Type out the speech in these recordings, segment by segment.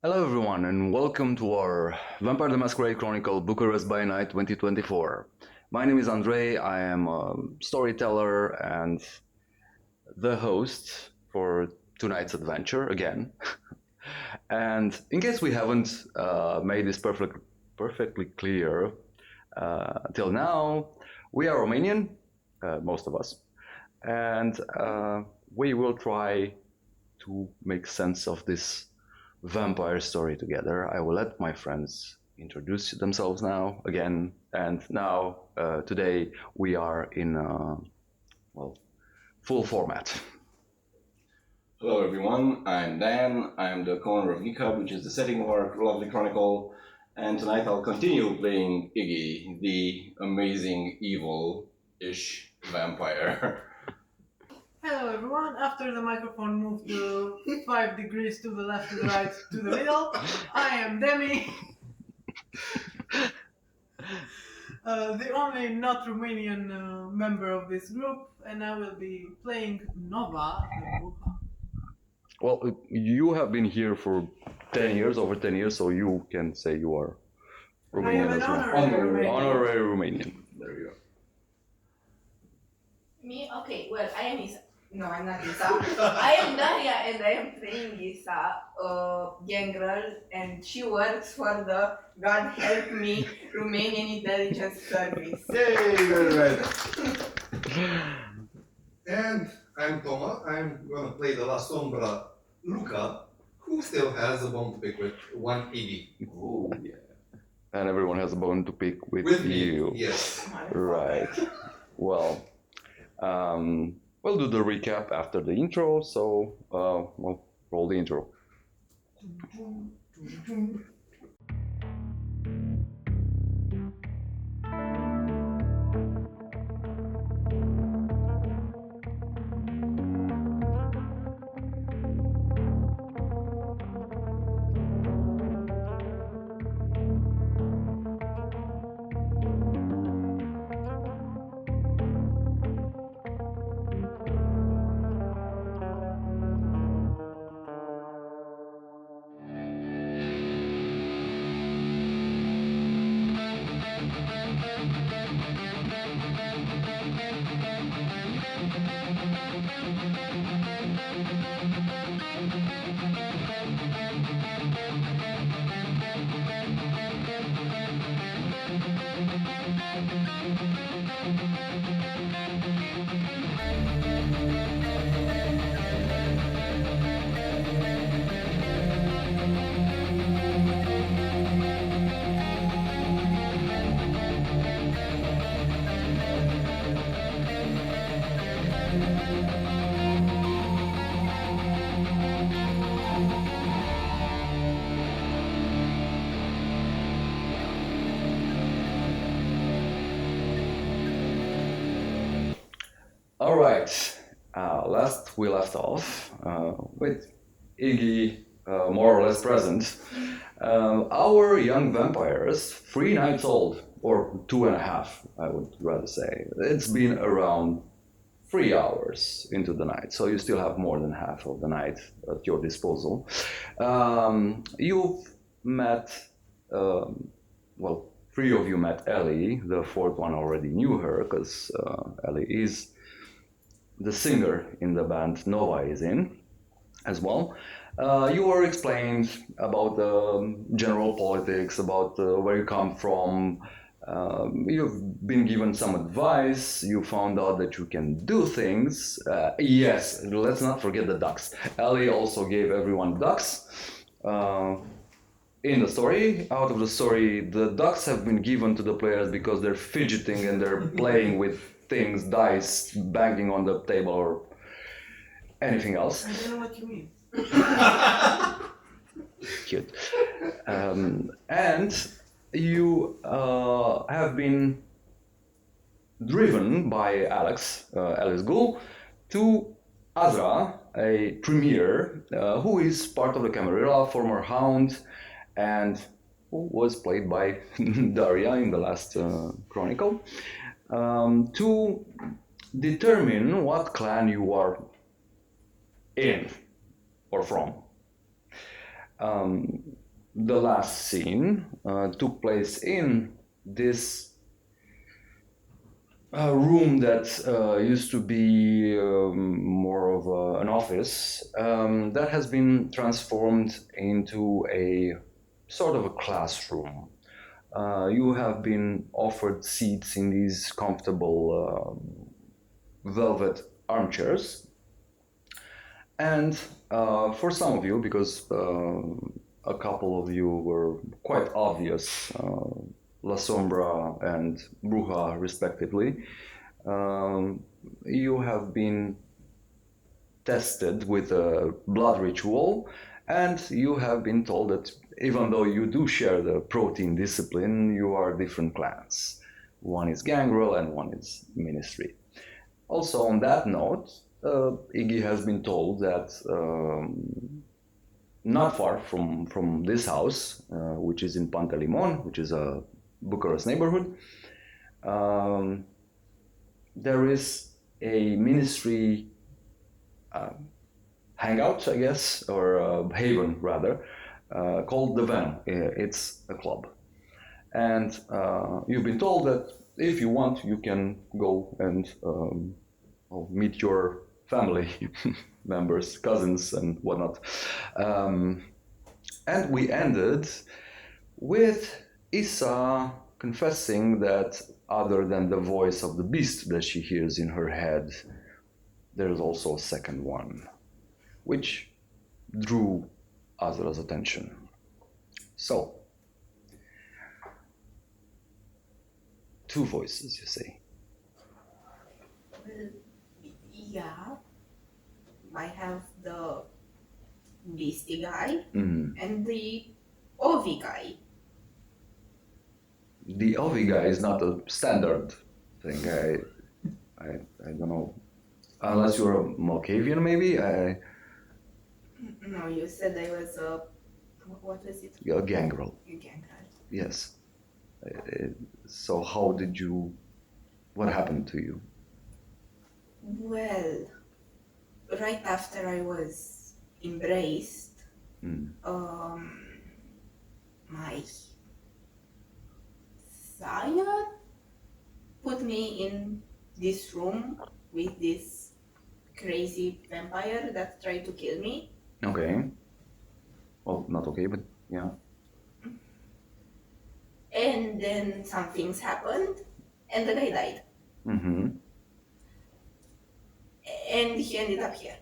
Hello everyone and welcome to our Vampire the Masquerade Chronicle Bucharest by Night 2024. My name is Andrei, I am a storyteller and the host for tonight's adventure again. And in case we haven't made this perfectly clear till now, we are Romanian, most of us, and we will try to make sense of this vampire story together. I will let my friends introduce themselves now again. And now, today, we are in full format. Hello everyone, I'm Dan, I'm the co-owner of Luca, which is the setting of our lovely chronicle, and tonight I'll continue playing Iggy, the amazing, evil-ish vampire. Hello everyone, after the microphone moved to 5 degrees to the left, to the right, to the middle, I am Demi. The only not Romanian member of this group, and I will be playing Nova the Buha. Well, you have been here for 10 years, over 10 years, so you can say you are I am Romanian an as well. honorary Romanian. Honorary Romanian. There you go. Me? Okay, well, I am Isa. No, I'm not Isa. I am Daria and I am playing Isa, a young girl, and she works for the, God help me, Romanian Intelligence Service. Yay, very right. And I'm Toma. I'm gonna play the last Sombra, Luca, who still has a bone to pick with one Iggy. Oh, yeah. And everyone has a bone to pick with you. Me, yes. Right. Well, we'll do the recap after the intro, so we'll roll the intro. All right. Last we left off with Iggy more or less present. Our young vampires, 3 nights old, or 2.5, I would rather say. It's been around 3 hours into the night, so you still have more than half of the night at your disposal. You've met, well, 3 of you met Ellie. The 4th one already knew her because Ellie is the singer in the band Nova is in as well. You were explained about the general politics, about where you come from. You've been given some advice. You found out that you can do things. Yes, let's not forget the ducks. Ellie also gave everyone ducks. In the story, out of the story, the ducks have been given to the players because they're fidgeting and they're playing with things, dice, banging on the table or anything else. I don't know what you mean. Cute. And you have been driven by Alice Ghoul, to Azra, a premier who is part of the Camarilla, former Hound, and who was played by Daria in the last Chronicle, to determine what clan you are in or from. The last scene took place in this room that used to be more of an office that has been transformed into a sort of a classroom. You have been offered seats in these comfortable velvet armchairs. And for some of you, because a couple of you were quite obvious, La Sombra and Bruja, respectively, you have been tested with a blood ritual, and you have been told that even though you do share the protein discipline, you are different clans. One is Gangrel and one is Ministry. Also, on that note, Iggy has been told that not far from this house, which is in Pantelimon, which is a Bucharest neighborhood, there is a Ministry hangout, I guess, or haven rather, called the Venom. It's a club. And you've been told that if you want, you can go and meet your family members, cousins, and whatnot. And we ended with Issa confessing that other than the voice of the beast that she hears in her head, there's also a second one, which drew Azra's attention. So, two voices, you say? Well, yeah. I have the beastie guy and the Ovi guy. The Ovi guy is not a standard thing. I don't know. Unless you're a Malkavian, maybe? No, you said I was a... What was it? A gangrel. A gangrel. Yes. So how did you... What happened to you? Well, right after I was embraced, my sire put me in this room with this crazy vampire that tried to kill me. Okay. Well, not okay, but yeah. And then some things happened, and the guy died. Mm-hmm. And he ended up here.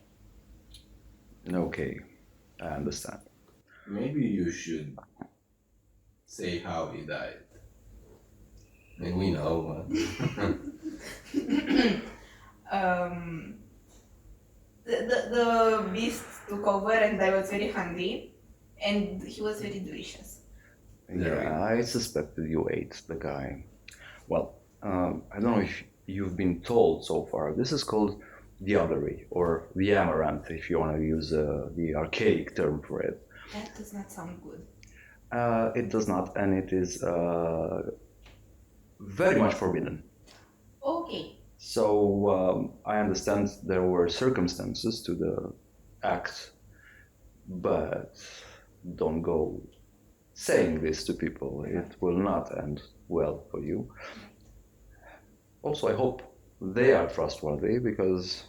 Okay, I understand. Maybe you should say how he died. I mean, we know. The beast took over, and I was very hungry, and he was very delicious. Yeah, I suspected you ate the guy. Well, I don't know if you've been told so far. This is called the Ottery, or the Amaranth, if you want to use the archaic term for it. That does not sound good. It does not, and it is very much forbidden. Okay. So I understand there were circumstances to the act, but don't go saying this to people. It will not end well for you. Also, I hope they are trustworthy because,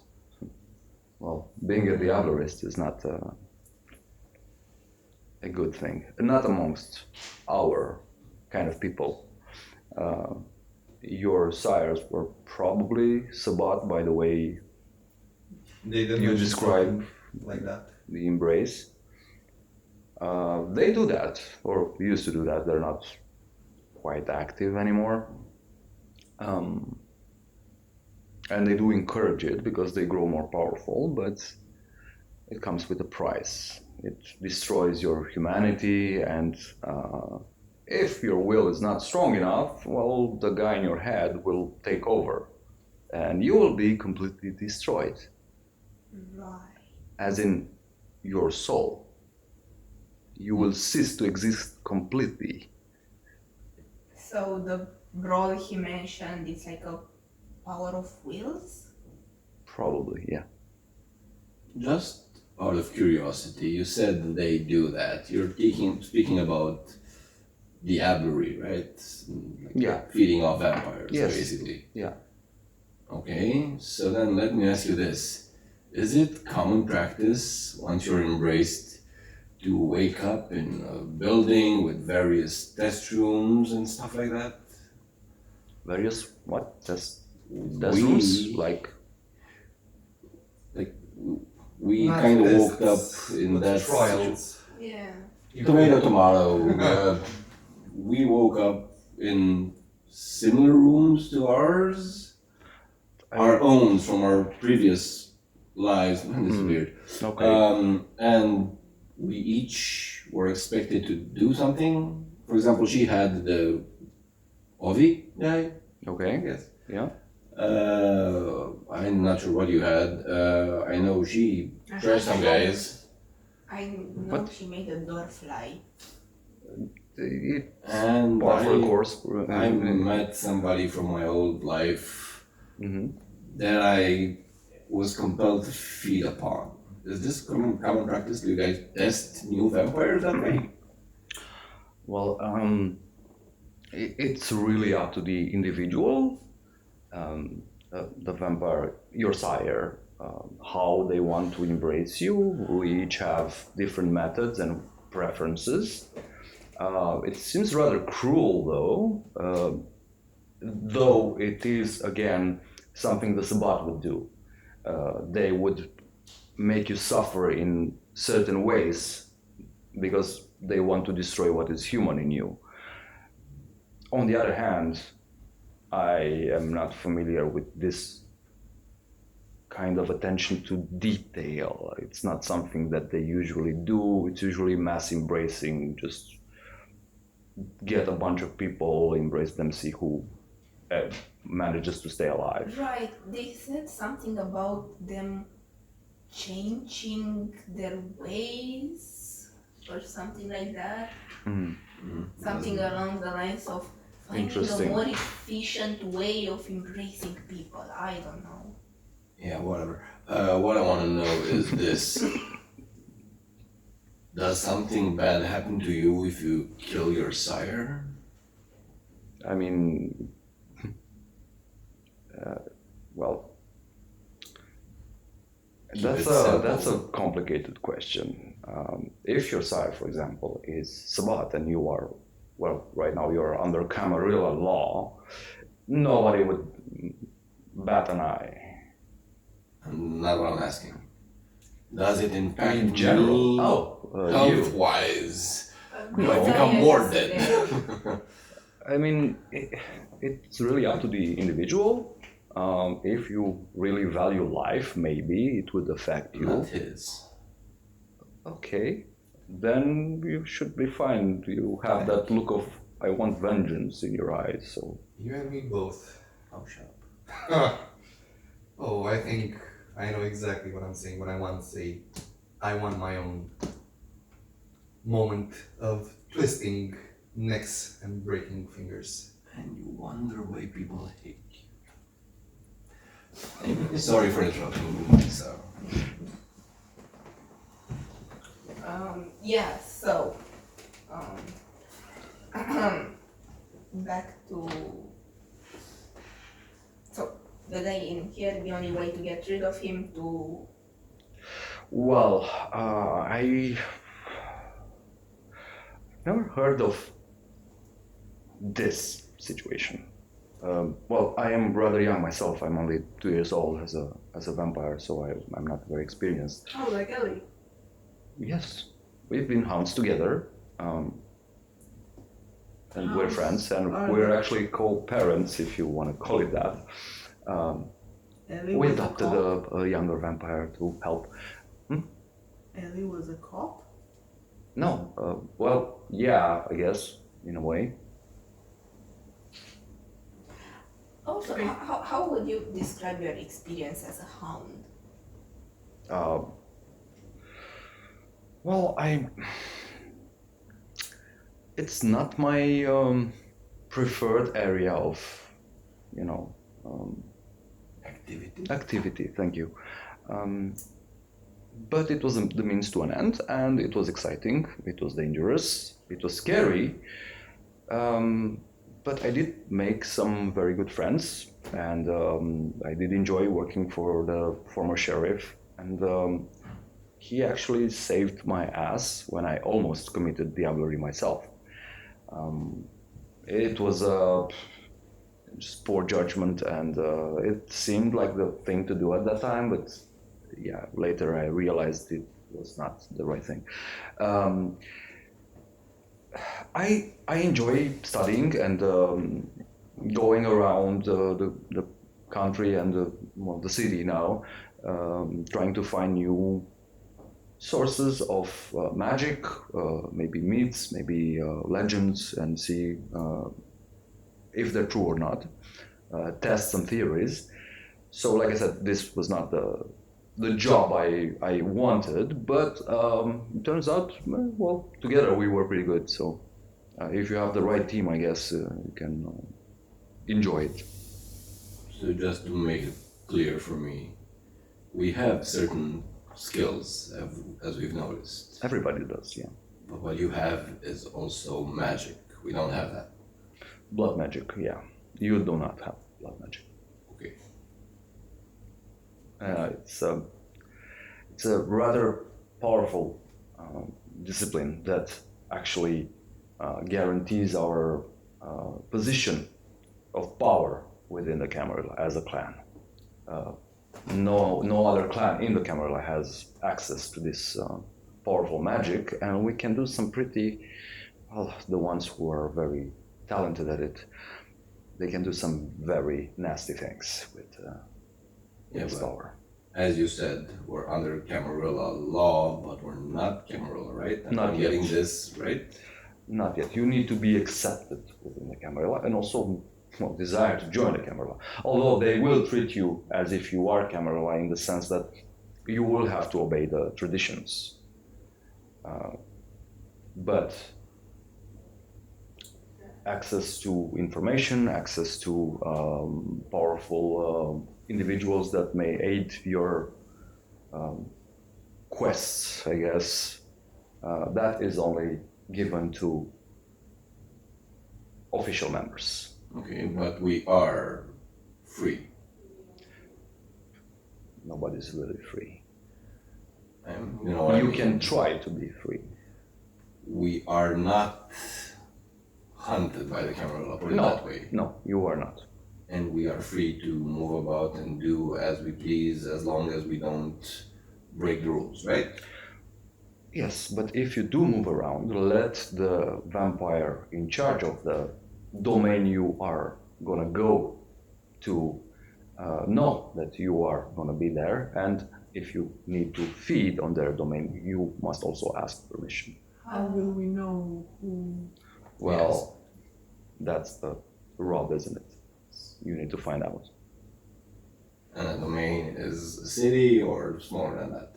well, being a diablerist is not a good thing. Not amongst our kind of people. Your sires were probably Sabbat by the way They didn't you mention describe something like that. the embrace. They do that, or used to do that. They're not quite active anymore. And they do encourage it because they grow more powerful, but it comes with a price. It destroys your humanity, and if your will is not strong enough, well, the guy in your head will take over, and you will be completely destroyed. Right. As in your soul. You will cease to exist completely. So the brawl he mentioned is like a power of wills? Probably, yeah. Just out of curiosity, you said they do that. You're speaking about the aviary, right? Like Yeah. feeding off vampires, Yes. basically. Yeah. Okay, so then let me ask you this. Is it common practice once you're embraced to wake up in a building with various test rooms and stuff like that? Various what? Test We- rooms? Like We Not kind of tests, woke up in but that trials. Yeah. tomato. We woke up in similar rooms to ours, our own from our previous lives. Man, this is weird. okay. And we each were expected to do something. For example, she had the Ovi guy, I Okay. guess. Yeah. I'm not sure what you had. I know she trashed some guys. I know she made a door fly. It's And part of the course. I met somebody from my old life Mm-hmm. that I was compelled to feed upon. Is this common practice? Do you guys test new vampires that way? Well, it's really up to the individual, the vampire, your sire, how they want to embrace you. We each have different methods and preferences. It seems rather cruel, though it is, again, something the Sabbat would do. They would make you suffer in certain ways because they want to destroy what is human in you. On the other hand, I am not familiar with this kind of attention to detail. It's not something that they usually do. It's usually mass embracing, just get a bunch of people, embrace them, see who manages to stay alive. Right, they said something about them changing their ways or something like that. Mm. Something along the lines of finding a Interesting. more efficient way of embracing people. I don't know. Yeah, whatever. What I want to know is this. Does something bad happen to you if you kill your sire? I mean, well, Keep that's it a simple. complicated question. If your sire, for example, is Sabbat and you are, well, right now you're under Camarilla law, nobody would bat an eye. Not what I'm asking. Does it impact In general. me You. health-wise? Do I No. become more dead? I mean, it's really up to the individual. If you really value life, maybe it would affect you. Not his. Okay, then you should be fine. You have that look of I want vengeance in your eyes. So You and me both. Oh, shut up. Oh, I think I know exactly what I'm saying when I want to say I want my own moment of twisting necks and breaking fingers. And you wonder why people hate you. Anyway, sorry for interrupting you, so. Yeah, so back to the guy in here, the only way to get rid of him to well, I never heard of this situation. Well, I am rather young myself. I'm only 2 years old as a vampire, so I'm not very experienced. Oh, like Ellie. Yes, we've been hounds together, and we're Hounds friends, and are we're the- actually co-parents, if you want to call it that. Ellie We was a adopted cop. a younger vampire to help. Ellie was a cop. No, well, yeah, I guess, in a way. also Okay. how would you describe your experience as a hound? Well, it's not my preferred area of, you know, Activity? activity. Thank you. But it was the means to an end, and it was exciting, it was dangerous, it was scary. But I did make some very good friends, and I did enjoy working for the former sheriff. And he actually saved my ass when I almost committed diablerie myself. It was just poor judgment, and it seemed like the thing to do at that time, but yeah, later I realized it was not the right thing. I enjoy studying and going around the country and the city now, trying to find new sources of magic, maybe myths, maybe legends, and see if they're true or not. Test some theories. So, like I said, this was not the job I wanted, but it turns out, well, together we were pretty good. So, if you have the right team, I guess you can enjoy it. So just to make it clear for me, we have certain skills, as we've noticed. Everybody does, yeah. But what you have is also magic. We don't have that. Blood magic, yeah. You do not have blood magic. Okay. It's a rather powerful discipline that actually guarantees our position of power within the Camarilla as a clan. No other clan in the Camarilla has access to this powerful magic, and we can do some pretty, well, the ones who are very talented at it, they can do some very nasty things with this power. As you said, we're under Camarilla law, but we're not Camarilla, right? Not I'm yet. getting this right? Not yet. You need to be accepted within the Camarilla and also desire to join the Camarilla. Although they will treat you as if you are Camarilla in the sense that you will have to obey the traditions. But access to information, access to powerful individuals that may aid your quests, I guess, that is only given to official members. Okay, but we are free. Nobody's really free. You know what I You mean? can try to be free. We are not hunted by the Camarilla, put it that way. No, you are not. And we are free to move about and do as we please as long as we don't break the rules, right? Yes, but if you do move around, let the vampire in charge of the domain you are gonna go to know that you are gonna be there, and if you need to feed on their domain, you must also ask permission. How will we know who? Well, that's the rub, isn't it? You need to find out. And a domain is a city or smaller than that.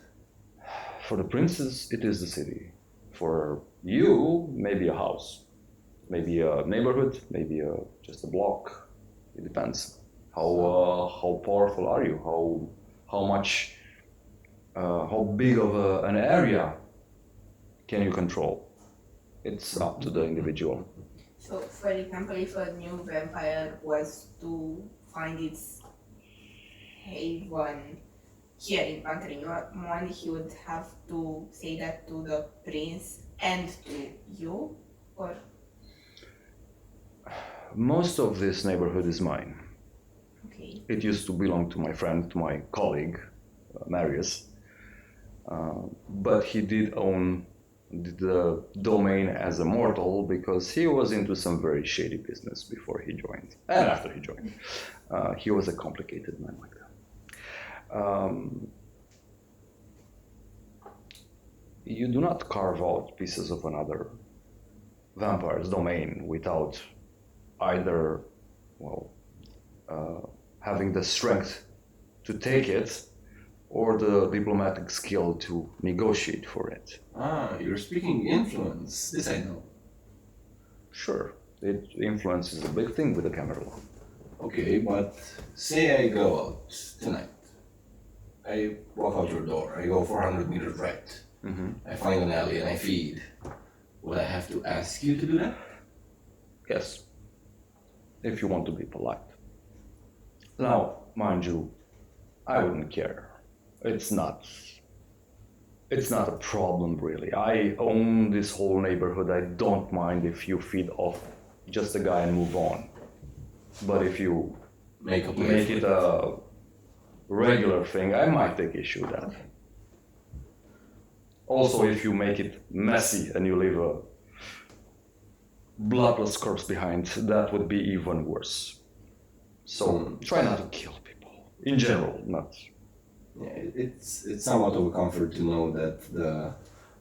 For the princes, it is the city. For you, maybe a house, maybe a neighborhood, maybe just a block. It depends. How powerful are you? How big of an area can you control? It's up to the individual. So, for example, if a new vampire was to find its haven here in Pantelimon, he would have to say that to the prince and to you, or? Most of this neighborhood is mine. Okay. It used to belong to my friend, to my colleague, Marius. But he did own the domain as a mortal because he was into some very shady business before he joined and after he joined. He was a complicated man like that. You do not carve out pieces of another vampire's domain without either, having the strength to take it or the diplomatic skill to negotiate for it. Ah, you're speaking influence. This I know. Sure, influence is a big thing with the Camarilla. Okay, but say I go out tonight I walk out your door. I go 400 meters right. I find an alley and I feed. Would I have to ask you to do that? Yes, if you want to be polite. Now, mind you, I wouldn't care. It's not a problem really. I own this whole neighborhood. I don't mind if you feed off just a guy and move on. But if you Make it a regular thing, I might take issue with that. Also, if you make it messy and you leave a bloodless corpse behind, that would be even worse. So try not to kill people. In general, not. Yeah, it's somewhat of a comfort to know that the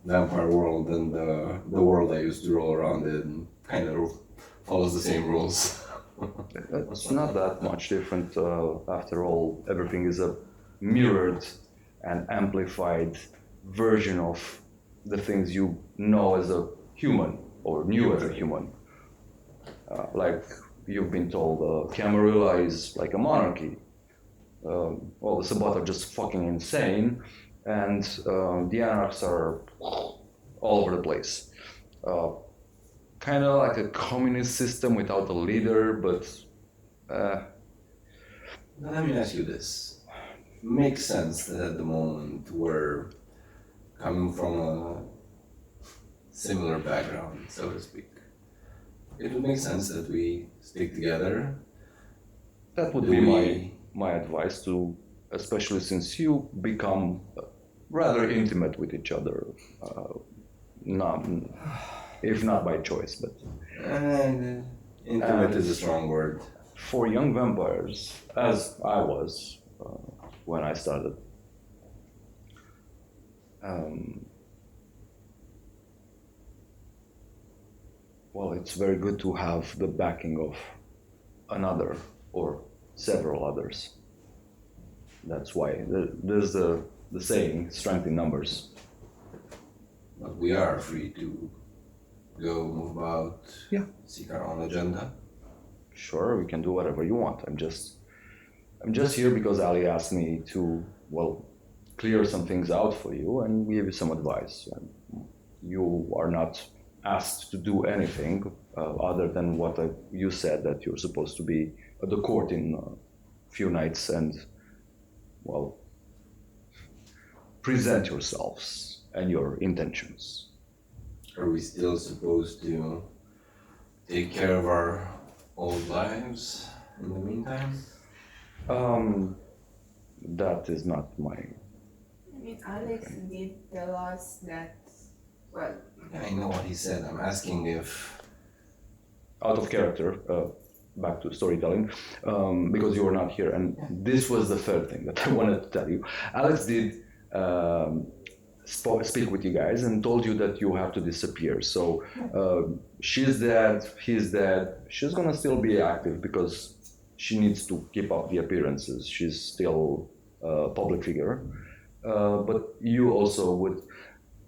vampire world and the world I used to roll around in kind of follows the same rules. It's not that much different. After all, everything is a mirrored and amplified version of the things you know as a human or knew as a human. Like you've been told, Camarilla is like a monarchy. Well, the Sabbat are just fucking insane, and the Anarchs are all over the place. Kind of like a communist system without a leader, but Let me ask you this. Makes sense that at the moment we're coming from a similar background, so to speak. It would make sense that we stick together. that would be my advice to, especially since you become rather intimate with each other, not, if not by choice, but Intimate is a strong word. for young vampires, as I was when I started. Well, it's very good to have the backing of another or several others. That's why there's the saying, strength in numbers. But we are free to go move about, Yeah. seek our own agenda. Sure, we can do whatever you want. I'm just here because Ali asked me to, well, clear some things out for you and give you some advice. And you are not asked to do anything other than what you said, that you're supposed to be at the court in a few nights and, well, present yourselves and your intentions. Are we still supposed to take care of our old lives in the meantime? That is not my. I mean, Alex did tell us that, well, I know what he said. I'm asking if Out of character, back to storytelling, because you were not here, and this was the third thing that I wanted to tell you. Alex did speak with you guys and told you that you have to disappear. So she's dead, he's dead. She's gonna still be active because she needs to keep up the appearances. She's still a public figure. But you also would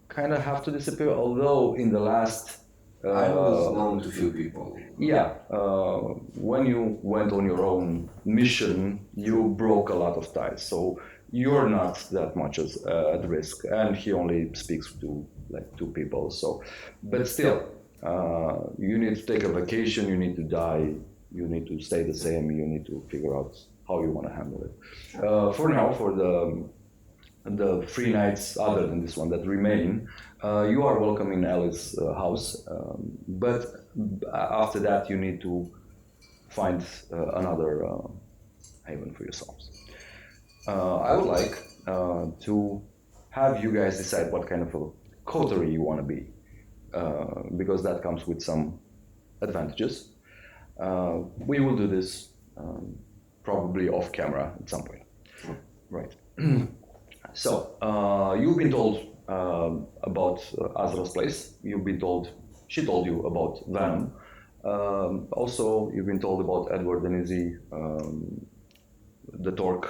kind of have to disappear, although in the last I was known to few people. yeah, when you went on your own mission, you broke a lot of ties, so you're not that much at risk, and he only speaks to like 2 people. So, but still, you need to take a vacation. You need to die. You need to stay the same. You need to figure out how you want to handle it. For now, for the 3 nights other than this one that remain, you are welcome in Alice's house, but after that you need to find another haven for yourselves. I would like to have you guys decide what kind of a coterie you want to be, because that comes with some advantages. We will do this probably off camera at some point. Right. So, you've been told about Azra's place. You've been told, she told you about Venom. Also, you've been told about Edward and Izzy, the Torque,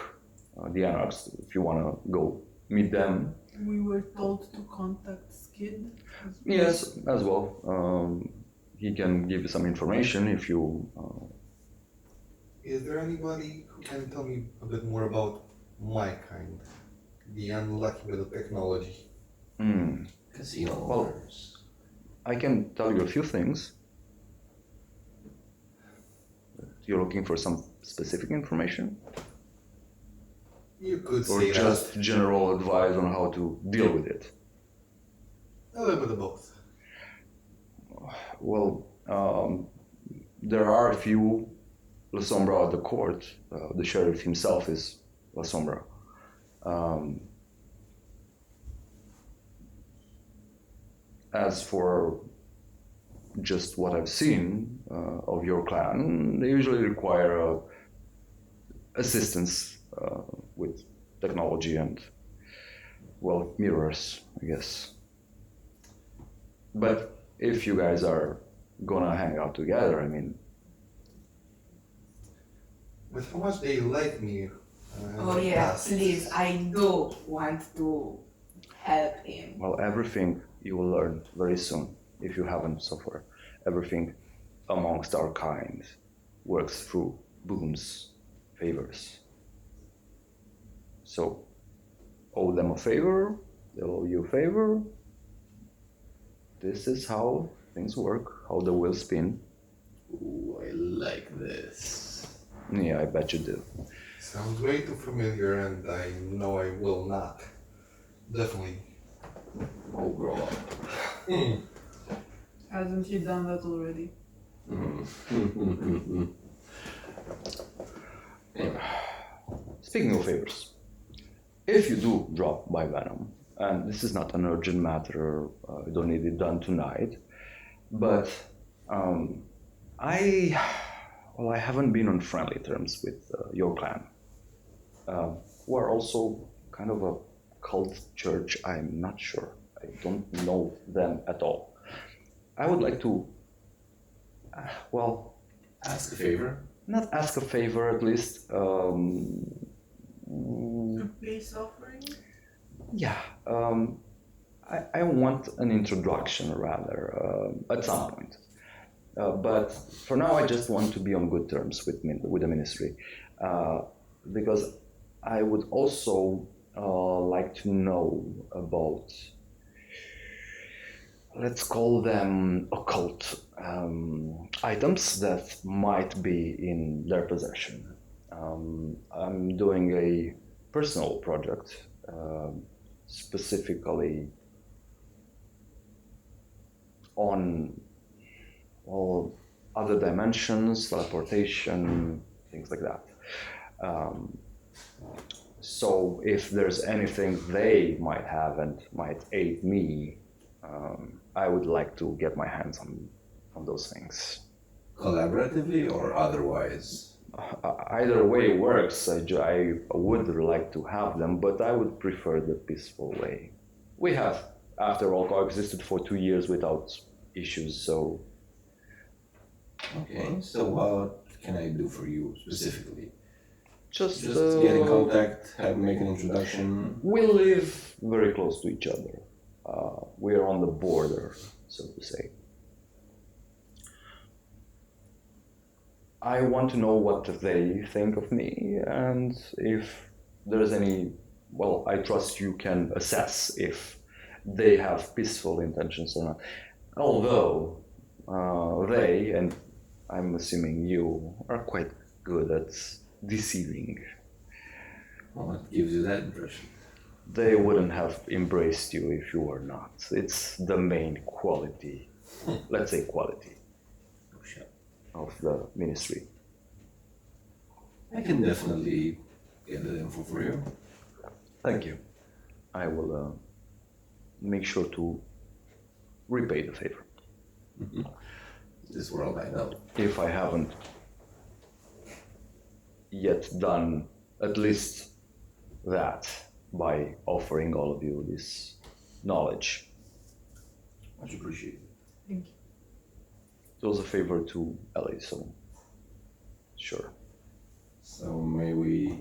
the Anarchs, if you want to go meet them. We were told to contact Skid. Yes, as well. He can give you some information if you... Is there anybody who can tell me a bit more about my kind? be unlucky with the technology. Hmm. Casino Well- owners. I can tell you a few things. You're looking for some specific information, You could or say just that. general advice on how to deal with it? A little bit of both. Well, there are a few La Sombra at the court. The sheriff himself is La Sombra. As for just what I've seen of your clan, they usually require assistance with technology and, well, mirrors, I guess. But if you guys are gonna hang out together, I mean, With how much they like me. Oh yeah, please, I do want to help him. well, everything you will learn very soon, if you haven't so far. Everything amongst our kind works through boons, favors. So, owe them a favor, they'll owe you a favor. This is how things work, how the wheels spin. Ooh, I like this. Yeah, I bet you do. Sounds way too familiar, and I know I will not. Definitely. Oh, grow up. Hasn't he done that already? Speaking of favors, if you do drop by Venom, and this is not an urgent matter, you don't need it done tonight, but I haven't been on friendly terms with your clan, who are also kind of a cult church. I'm not sure. I don't know them at all. I would like to, Ask a favor. not ask a favor at least. A peace offering? Yeah, I want an introduction rather at some point. But for now, I just want to be on good terms with the ministry, because I would also like to know about, let's call them occult items that might be in their possession. I'm doing a personal project, specifically on other dimensions, teleportation, things like that. So if there's anything they might have and might aid me, I would like to get my hands on those things. Collaboratively or otherwise? Either way works. I would like to have them, but I would prefer the peaceful way. We have, after all, coexisted for 2 years without issues, so Okay, so what can I do for you specifically? just Get in contact, make an introduction. we live very close to each other. We are on the border, so to say. I want to know what they think of me, and if there's any, well, I trust you can assess if they have peaceful intentions or not. Although they, and I'm assuming you, are quite good at deceiving. What gives you that impression? They wouldn't have embraced you if you were not. It's the main quality, let's say quality, Oh, shit. of the ministry. I can definitely get that info for you. Thank you. I will make sure to repay the favor. This world I know. If I haven't yet done at least that by offering all of you this knowledge. Much appreciated. Thank you. It was a favor to Ellie, so sure. So may we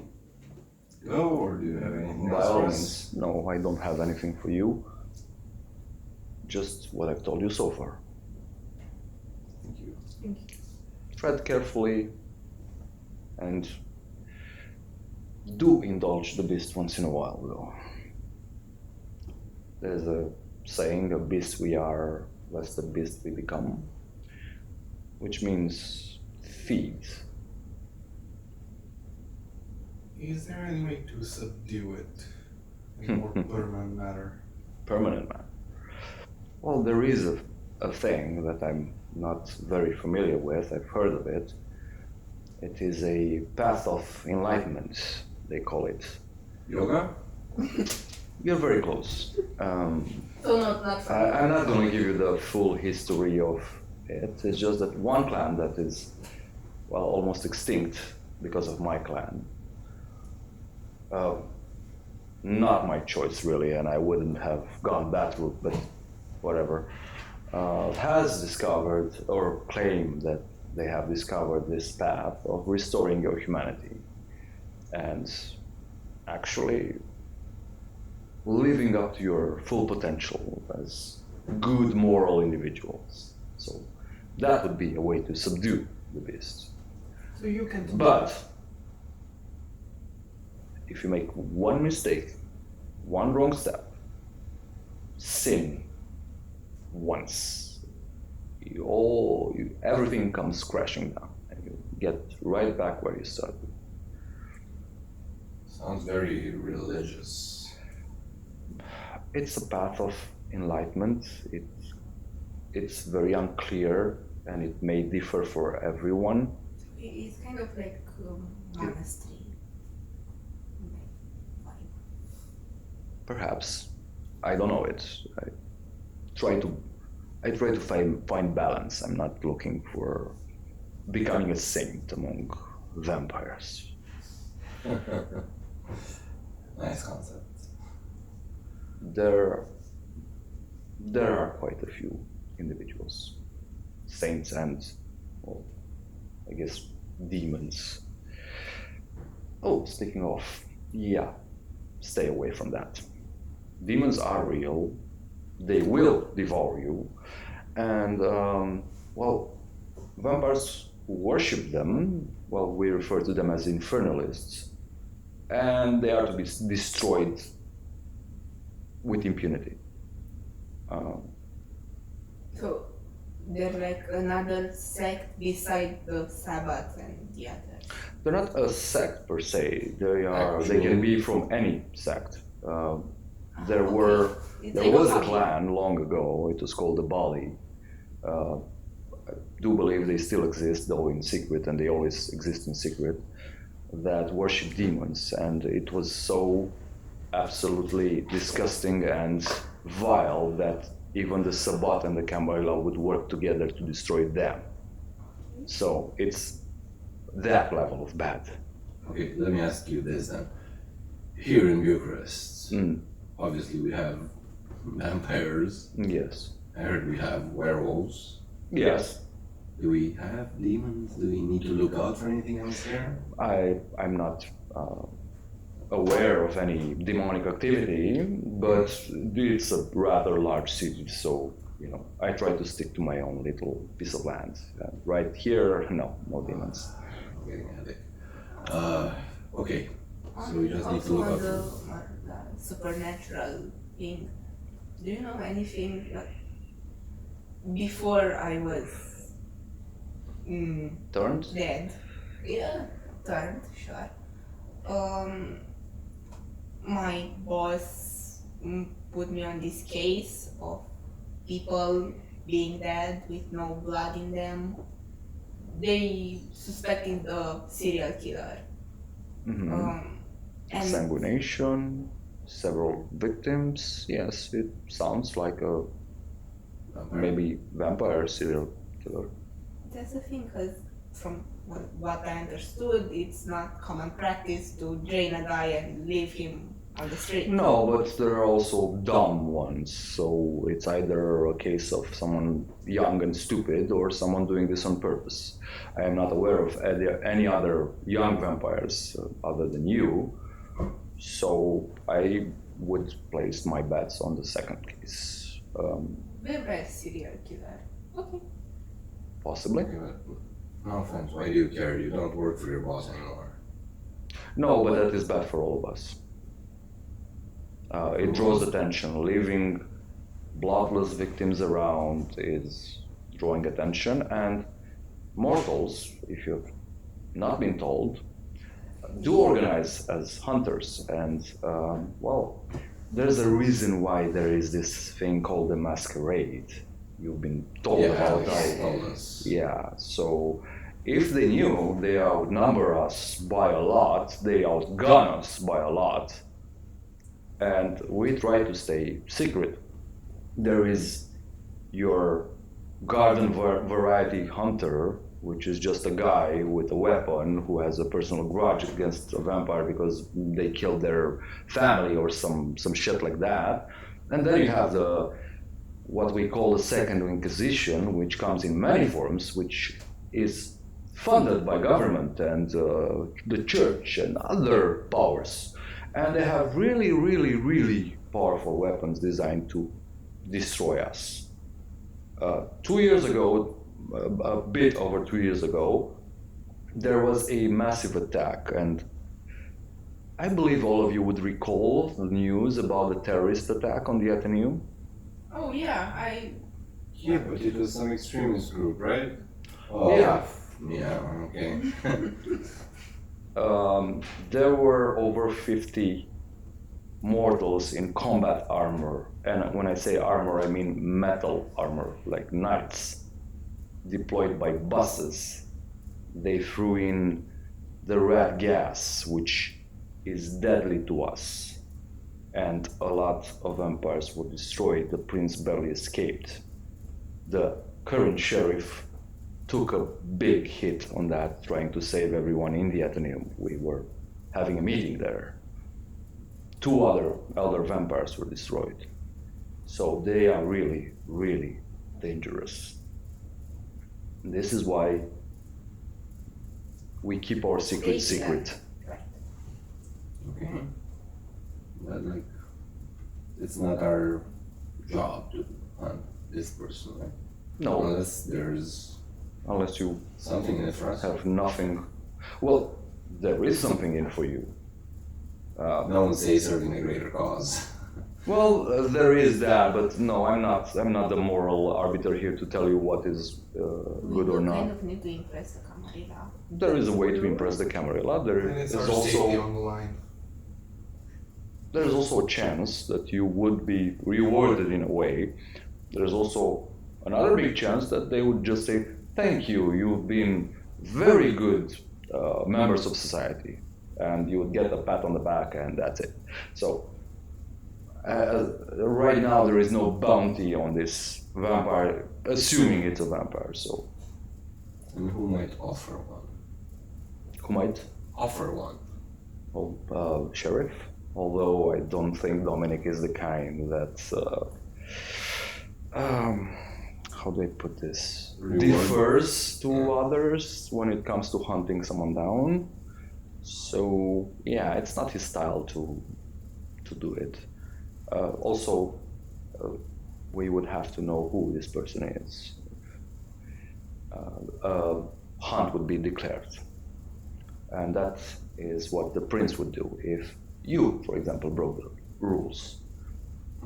go, or do you have anything By else all for us? means, no, I don't have anything for you. Just what I've told you so far. Thank you. Thank you. Tread carefully and do indulge the beast once in a while, though. There's a saying, a beast we are, less the beast we become, which means feed. Is there any way to subdue it in a more permanent manner? Permanent man. Well, there is a thing that I'm not very familiar with. I've heard of it. It is a path of enlightenment, they call it. Yoga? You're very close. So not for I'm not going to give you the full history of it. It's just that one clan that is, well, almost extinct because of my clan. Not my choice, really, and I wouldn't have gone that route, but whatever. Has discovered or claimed that they have discovered this path of restoring your humanity and actually living up to your full potential as good moral individuals. So that would be a way to subdue the beast. So you can do But if you make one mistake, one wrong step, sin once, everything comes crashing down and you get right back where you started. Sounds very religious. It's a path of enlightenment. It's very unclear and it may differ for everyone. It's kind of like monastery. Vibe. Perhaps. I don't know it. I try to find balance. I'm not looking for becoming a saint among vampires. Nice concept. There are quite a few individuals, saints and, well, I guess demons. Oh, speaking of, yeah, stay away from that. Demons are real. They will devour you, and well, vampires who worship them, well, we refer to them as infernalists, and they are to be destroyed with impunity. So they're like another sect beside the Sabbath and the others. They're not a sect per se. They can be from any sect. There was a clan long ago. It was called the Bali. I do believe they still exist, though in secret, and they always exist in secret, that worship demons, and it was so absolutely disgusting and vile that even the Sabbat and the Kambaila would work together to destroy them. So it's that level of bad. Okay, let me ask you this then. Here in Bucharest, obviously we have vampires. Yes. I heard we have werewolves. Yes. Do we have demons? Do we need to look out for anything else here? I'm not aware of any demonic activity, but it's a rather large city, so I try to stick to my own little piece of land. Right here, no demons. I'm getting a headache. Okay, so we just need to look out for the supernatural thing. Do you know anything like before I was Turned? dead? Yeah, turned, sure. My boss put me on this case of people being dead with no blood in them. They suspecting the serial killer. And Sanguination, several victims. Yes, it sounds like a maybe vampire serial killer. that's the thing, because from what I understood, it's not common practice to drain a guy and leave him on the street. No, but there are also dumb ones, so it's either a case of someone young and stupid or someone doing this on purpose. I am not aware of any other young vampires other than you, so I would place my bets on the second case. Vampire serial killer. Okay. Possibly. Okay, but no offense, why do you care? You don't work for your boss anymore. No, but that is bad for all of us. It draws attention. Leaving bloodless victims around is drawing attention, and mortals, if you've not been told, do organize as hunters, and well, there's a reason why there is this thing called the masquerade. You've been told about that. told us. Yeah, so if they knew they outnumber us by a lot, they outgun us by a lot, and we try to stay secret. There is your garden variety hunter, which is just a guy with a weapon who has a personal grudge against a vampire because they killed their family or some shit like that. And then you have the what we call the Second Inquisition, which comes in many forms, which is funded by government and the church and other powers. And they have really, really, really powerful weapons designed to destroy us. 2 years ago, a bit over 2 years ago, there was a massive attack, and I believe all of you would recall the news about the terrorist attack on the Athenaeum. Oh yeah, Yeah, but it was some extremist group, right? Yeah. Yeah, okay. There were over 50 mortals in combat armor, and when I say armor, I mean metal armor, like knights, deployed by buses. They threw in the red gas, which is deadly to us, and a lot of vampires were destroyed. The prince barely escaped. The current sheriff took a big hit on that, trying to save everyone in the Athenaeum. We were having a meeting there. 2 other elder vampires were destroyed. So they are really, really dangerous. This is why we keep our secret secret. Okay. But like, it's not our job to hunt this person, right? No, Unless there's unless you something in it for us. have nothing. Well, there is something in for you. No one says serving a greater cause. Well, there is that, but no, I'm not the moral arbiter here to tell you what is good or we not. kind of need to impress the Camarilla. There is a way to impress the Camarilla. There And is it's our safety also on the line. there is also a chance that you would be rewarded in a way. There's also another big chance that they would just say, "Thank you, you've been very good members of society," and you would get a pat on the back, and that's it. So. Right now, there is no bounty on this vampire, assuming it's a vampire. So, And who might offer one? who might? Offer one. Well, sheriff. Although I don't think Dominic is the kind that, how do I put this? Reward. Differs to others when it comes to hunting someone down. So yeah, it's not his style to do it. Also, we would have to know who this person is. A hunt would be declared, and that is what the prince would do if you, for example, broke the rules.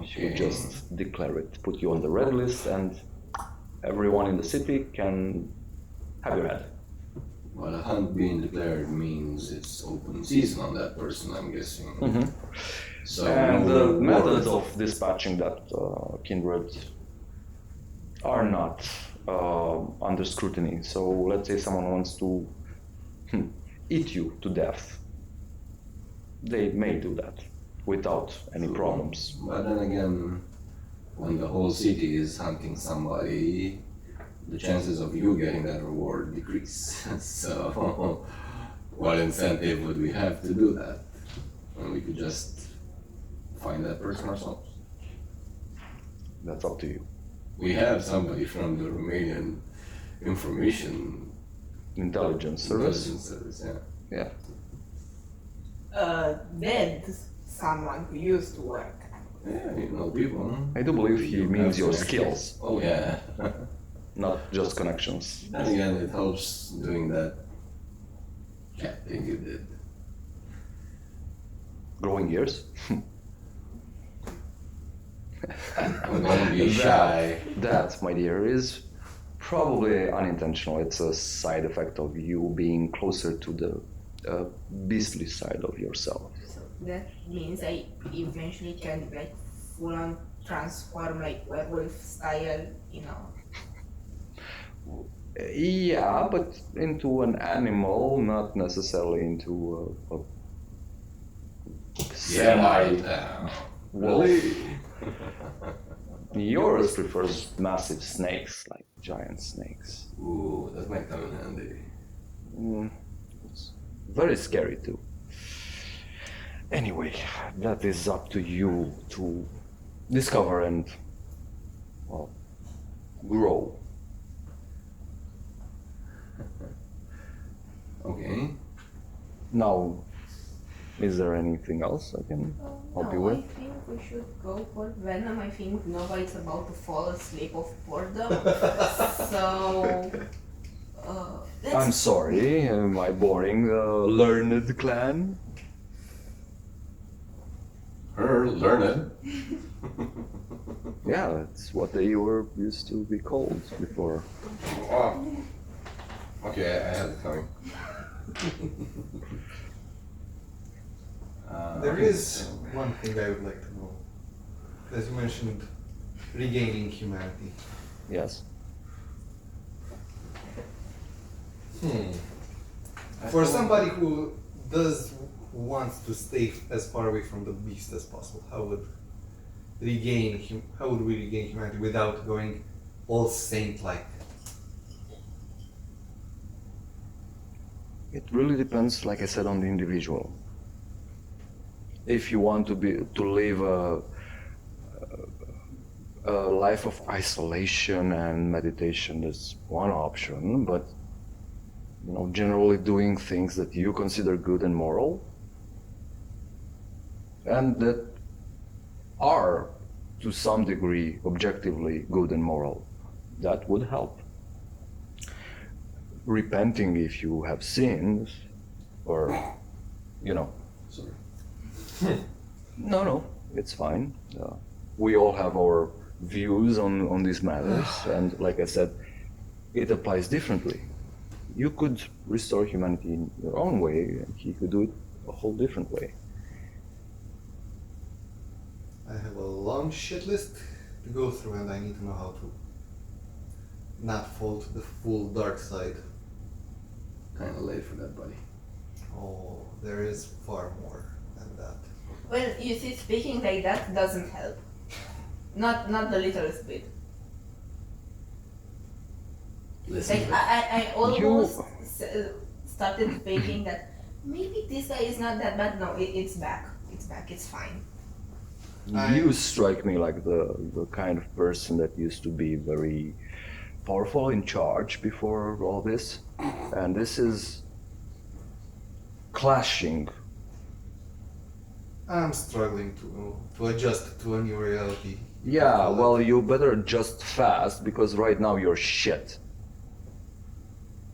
She would just declare it, put you on the red list, and everyone in the city can have your head. Well, a hunt being declared means it's open season on that person, I'm guessing. Mm-hmm. So And no the reward. methods of dispatching that kindred are not under scrutiny. So let's say someone wants to eat you to death. They may do that without any problems. But then again, when the whole city is hunting somebody, the chances of you getting that reward decrease. So, what incentive would we have to do that when we could just find that person ourselves? That's up to you. We have somebody from the Romanian information Intelligence service. intelligence service, yeah. Yeah. Dead someone who used to work. Yeah, you know people. I do believe he You means have your connections. skills, Oh yeah. not just connections. Then again, it helps doing that cat thing you did. Growing years. Don't be shy. That, my dear, is probably unintentional. It's a side effect of you being closer to the beastly side of yourself. So that means I eventually can like full on transform like werewolf style, you know. Yeah, but into an animal, not necessarily into a semi. Really? Yours prefers massive snakes, like giant snakes. Ooh, that might come in handy. It's very scary too. Anyway, that is up to you to discover and, well, grow. Okay. Now, is there anything else I can help you No, with? I think we should go for Venom. I think Nova is about to fall asleep of boredom. So, let's. I'm sorry, my boring, learned clan. Her learned. Yeah, that's what they were used to be called before. Oh. Okay, I had it coming. There okay, is so- one thing I would like to know. As you mentioned, regaining humanity. Yes. For somebody who wants to stay as far away from the beast as possible, how would we regain humanity without going all saint-like? It really depends, like I said, on the individual. If you want to live a life of isolation and meditation, is one option, but generally doing things that you consider good and moral, and that are to some degree objectively good and moral, that would help. Repenting if you have sinned, or Sorry. no, it's fine. We all have our views on these matters, and like I said, it applies differently. You could restore humanity in your own way, and he could do it a whole different way. I have a long shit list to go through, and I need to know how to not fall to the full dark side. Kind of late for that, buddy. Oh, there is far more than that. Well, you see, speaking like that doesn't help. Not the littlest bit. Listen. Like I almost started thinking that maybe this guy is not that bad. No, it's back. It's back. It's fine. You strike me like the kind of person that used to be very powerful, in charge before all this, and this is clashing. I'm struggling to adjust to a new reality. Yeah, well, you better adjust fast, because right now you're shit.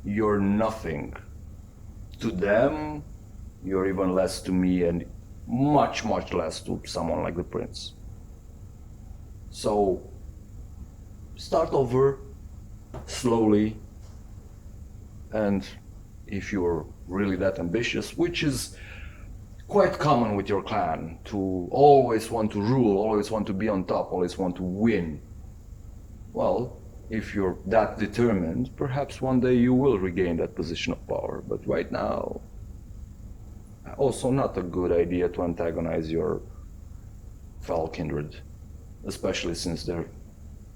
You're nothing. To them, you're even less to me, and much, much less to someone like the prince. So, start over, slowly, and if you're really that ambitious, which is quite common with your clan, to always want to rule, always want to be on top, always want to win. Well, if you're that determined, perhaps one day you will regain that position of power. But right now, also not a good idea to antagonize your fellow kindred, especially since they're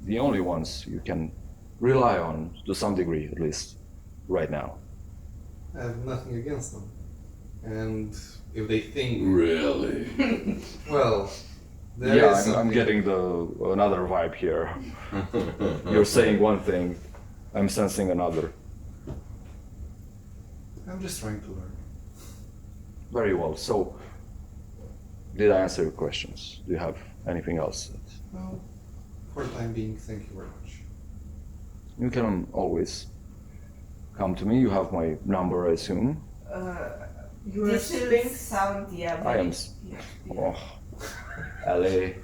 the only ones you can rely on, to some degree at least, right now. I have nothing against them. And if they think, Really? well, there Yeah, is I'm something. getting another vibe here. You're saying one thing, I'm sensing another. I'm just trying to learn. Very well. So, did I answer your questions? Do you have anything else? Well, for the time being, thank you very much. You can always come to me. You have my number, I assume. This will sound, yeah. I am. Yeah. Oh, allez.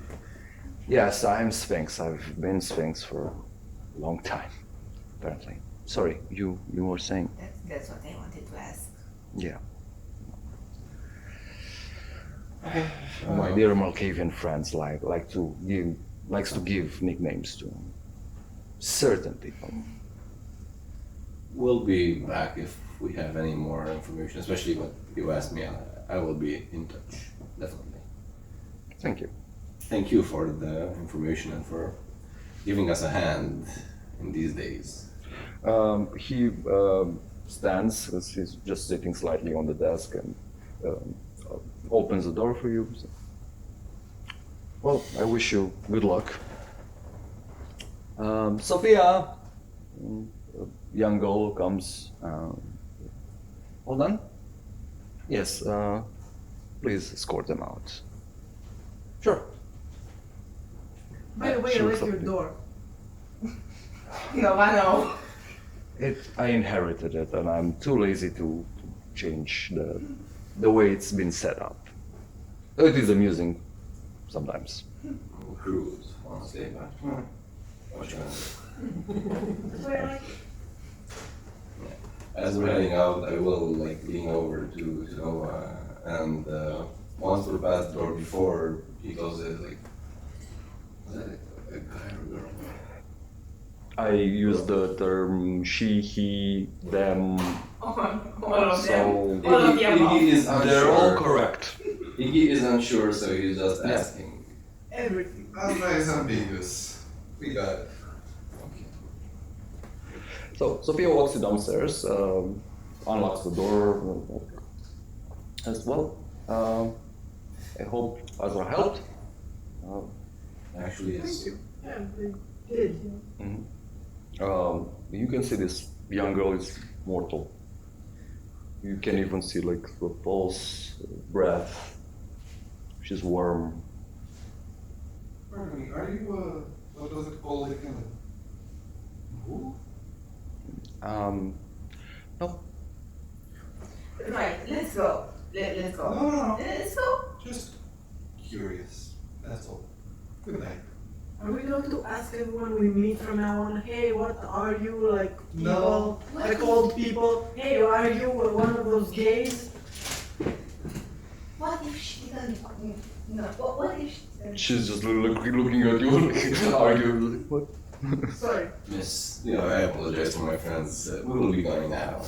Yes, I'm Sphinx. I've been Sphinx for a long time, apparently. Sorry, you were saying? That's what I wanted to ask. Yeah. My dear Malkavian friends likes to give nicknames to certain people. We'll be back if we have any more information, especially what you asked me. I will be in touch, definitely. Thank you. Thank you for the information and for giving us a hand in these days. He stands, as he's just sitting slightly on the desk, and opens the door for you. So, well, I wish you good luck. Sophia, a young girl comes. All done? Yes. Please escort them out. Sure. By the way, I Sure, like your Sophia. door. No, I know. I inherited it, and I'm too lazy to change the way it's been set up. It is amusing sometimes. Crude, honestly, but what you That's why I like it. As we're heading out, I will lean over to Toma, and once we're past the door before he closes, is that a guy or a girl? I use the term she, he, them, All of so them. All of the above. Iggy is unsure. they're all correct. Iggy is unsure, so he's just asking. Everything. Andrei is ambiguous. We got it. So Sophia walks you downstairs, unlocks the door, as well. I hope Azra helped. Actually, it's Yeah, they did. You can see this young girl is mortal. You can even see the pulse, breath. She's warm. Pardon me, are you, what was it called again? Who? No. Right, let's go. Let's go. No. Let's go. Just curious. That's all. Good night. Are we going to ask everyone we meet from now on, hey, what are you, like, people, No. like old people? Hey, are you one of those gays? What if she doesn't? No. What if she doesn't? She's just looking at you, arguing. What? Sorry. Miss. I apologize for my friends. We will be going now.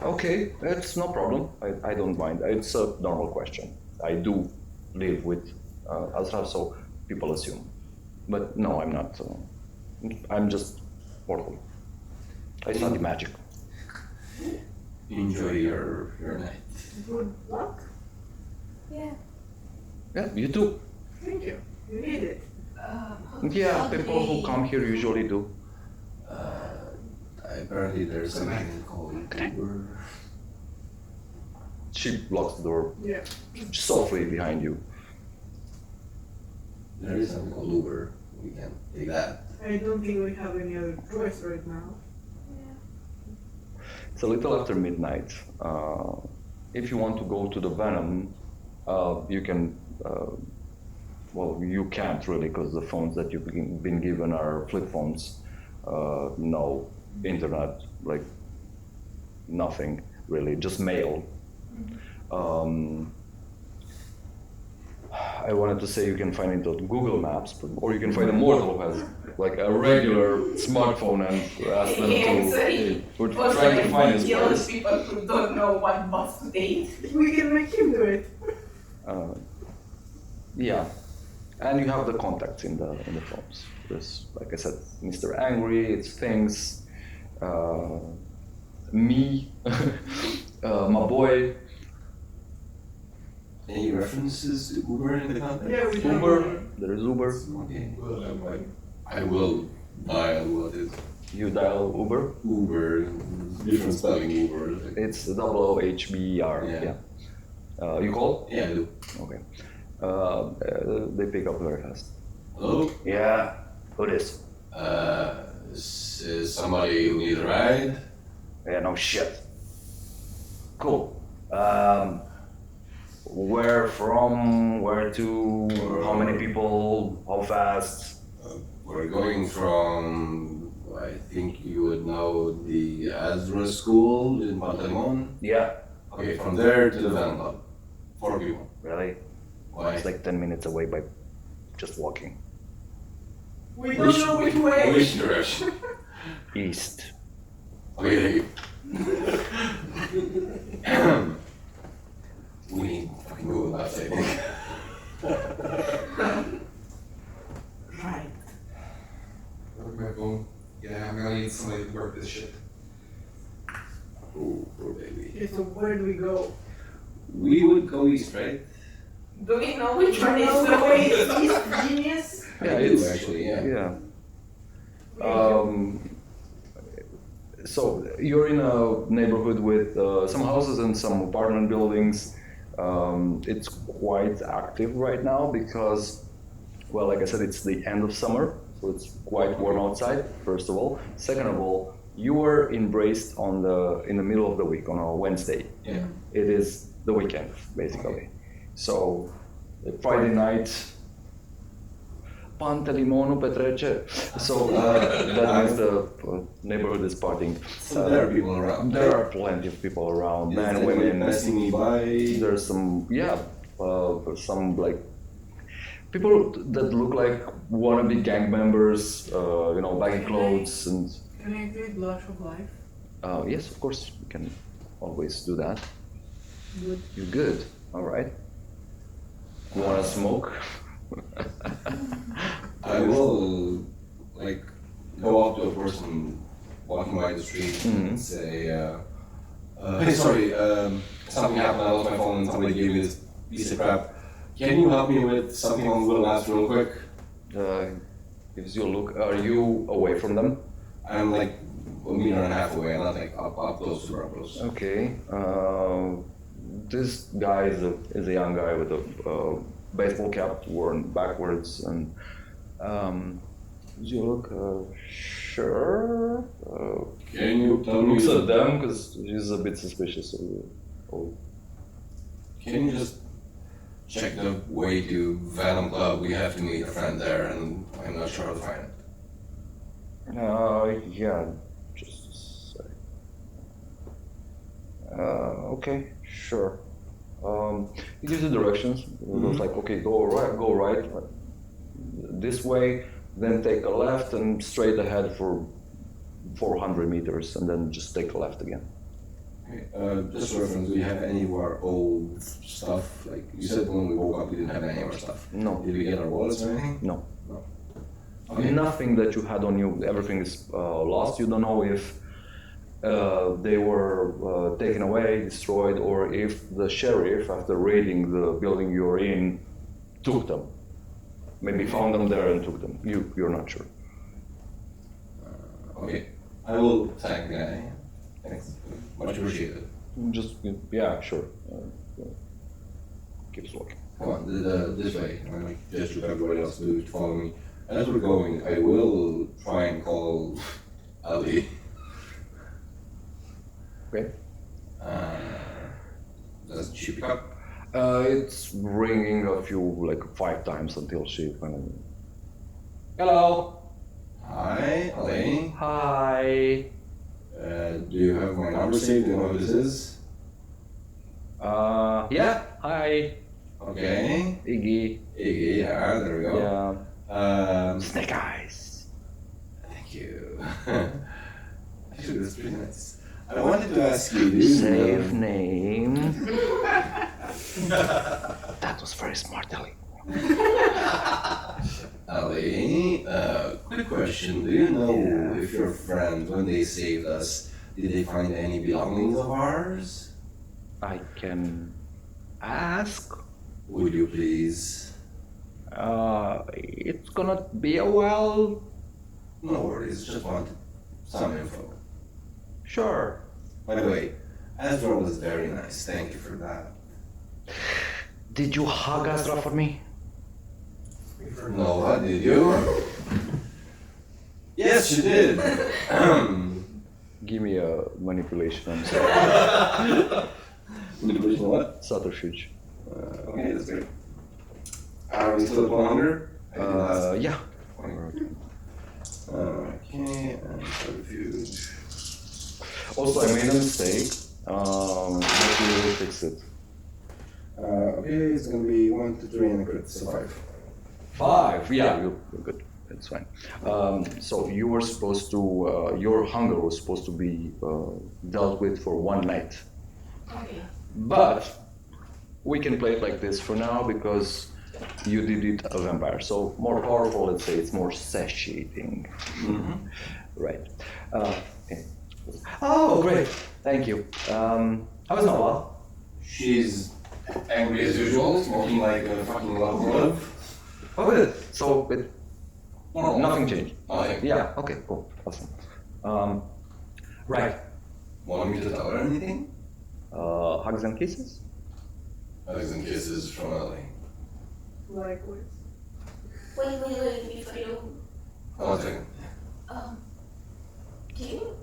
Okay, it's no problem. I don't mind. It's a normal question. I do live with Azra, so people assume. But no, I'm not. I'm just mortal. I study magic. Enjoy your night. Good luck. Yeah. Yeah, you too. Thank you. You need it. Yeah, people who come here usually do. Apparently, there's something called Uber. She locks the door Yeah. softly behind you. There is something called Uber. We can take that. I don't think we have any other choice right now. It's a little after midnight. If you want to go to the Venom, you can. Well, you can't really, because the phones that you've been given are flip phones. No internet, nothing really, just mail. I wanted to say you can find it on Google Maps, or you can find a mortal who has a regular smartphone and ask them to. Hey, we're trying to find this place. People who don't know what bus to take. We can make him do it. Yeah, and you have the contacts in the phones. There's, like I said, Mr. Angry, it's things, me, my boy. Any references to Uber in the context? Yeah, we have Uber, there is Uber. Okay. I will dial what is You dial Uber. Uber, different spelling Uber. It's OOHBER. Yeah. You call? Yeah, I do. Okay. They pick up very fast. Hello? Yeah. Who is? This is somebody who needs a ride. Yeah, no shit. Cool. Where from? Where to? How many people? How fast? We're going from, I think you would know the Azra School in Pantalimon. Yeah, Okay, from there to the Venom Club. 4 people. really? Why? It's like 10 minutes away by just walking. We don't know which way. Which direction? East. Okay, we need fucking Google Maps, I think. Right. Look at my phone. Yeah, I'm gonna need somebody to work this shit. Oh, poor baby. Okay, so where do we go? We would go east, right? Do we know which I one is know the the way way? is genius. Yeah, I do, it's actually, yeah. yeah. So you're in a neighborhood with some houses and some apartment buildings. It's quite active right now because, well, like I said, it's the end of summer, so it's quite warm outside. First of all, second of all, you were embraced in the middle of the week on a Wednesday. Yeah. It is the weekend basically. So Friday night. Pantelimonul petrece. So that means the neighborhood is partying. So there are people around. There are plenty of people around, Is men, anybody women. passing me by? There's some, some like people that look like wannabe gang members, baggy clothes and. Can I do Blush of Life? Yes, of course, you can always do that. Good. You're good. All right. You wanna smoke? I will, like, go up to a person walking by the street and say, hey, sorry, something happened, I lost my phone and somebody gave me this piece of crap. Can you help me with something on Google Maps real quick? Gives you a look. Are you away from them? I'm like a meter and a half away, not like up close, super up close. Okay. This guy is a young guy with a baseball cap worn backwards, and you look sure. Can you tell me? Looks at them because he's a bit suspicious of you. Oh. Can you just check the way to Venom Club? We have to meet a friend there, and I'm not sure how to find it. Yeah, just a sec. Okay, sure. He gives you directions. It was like, okay, go right, this way, then take a left and straight ahead for 400 meters, and then just take a left again. Okay, just for reference, do you have any of our old stuff? Like you said when we woke up, we didn't have any of our stuff. No, Did we get our wallets or anything? no. Okay. Nothing that you had on you, everything is lost. You don't know if they were taken away, destroyed, or if the sheriff, after raiding the building you're in, took them. Maybe found them there and took them. You're not sure. Okay, I will thank the guy. Thanks, much appreciated. Just, yeah, sure. Keeps walking. Come on, this way. I'm like gesture to everybody else to follow me. As we're going, I will try and call Ali. Okay. Does she pick up? It's ringing a few, like 5 times until she finally. Hello. Hi, Ali. Hi. Do you have my number saved? Do you know who this is? Yeah. Hi. Okay. Iggy. Iggy, yeah, there we go. Yeah. Snake eyes. Thank you. Actually, that's pretty nice. I wanted to ask you, do you Save know... name. That was very smart, Ali. Ali, quick question. Do you know if your friends, when they saved us, did they find any belongings of ours? I can ask. Would you please? It's gonna be a while. No worries, just wanted some info. Sure. By the way, Ezra was very nice. Thank you for that. Did you hug Azra for me? Noah, did you? Yes, she did. Give me a manipulation. I'm sorry. Manipulation what? Subterfuge. Okay, that's great. Are we still at 100? Yeah. Okay, and refuge. Also, I made a mistake. Maybe we'll fix it. Okay, it's gonna be 1, 2, 3, and a crit, so 5. 5. Yeah, you're good. That's fine. So you were supposed to. Your hunger was supposed to be dealt with for one night. Okay. But we can play it like this for now because you did it a vampire. So more powerful, let's say it's more satiating. Mm-hmm. Right. Okay. Oh, great. Thank you. How is Nova? She's angry as usual, smoking like a fucking locomotive. Oh, good. So nothing changed. Nothing. Yeah. Okay. Cool. Awesome. Right. Want me to tell her anything? Hugs and kisses. Hugs and kisses from LA. Likewise. Wait, before you. 1 second. Can you,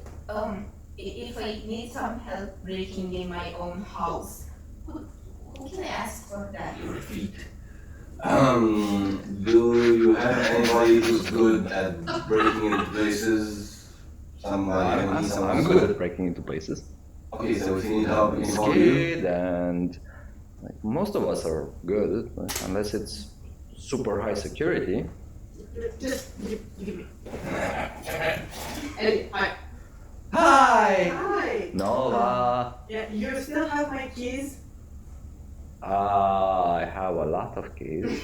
if I need some help breaking in my own house, who can I ask for that? Your feet. Do you have anybody who's good at breaking into places? Somebody who needs I'm good at breaking into places. Okay, so if you need help, we can call you. Skid and like, most of us are good, unless it's super high security. Just give me. Hey, hi. Hi! Hi. Nova! Yeah, you still have my keys? I have a lot of keys.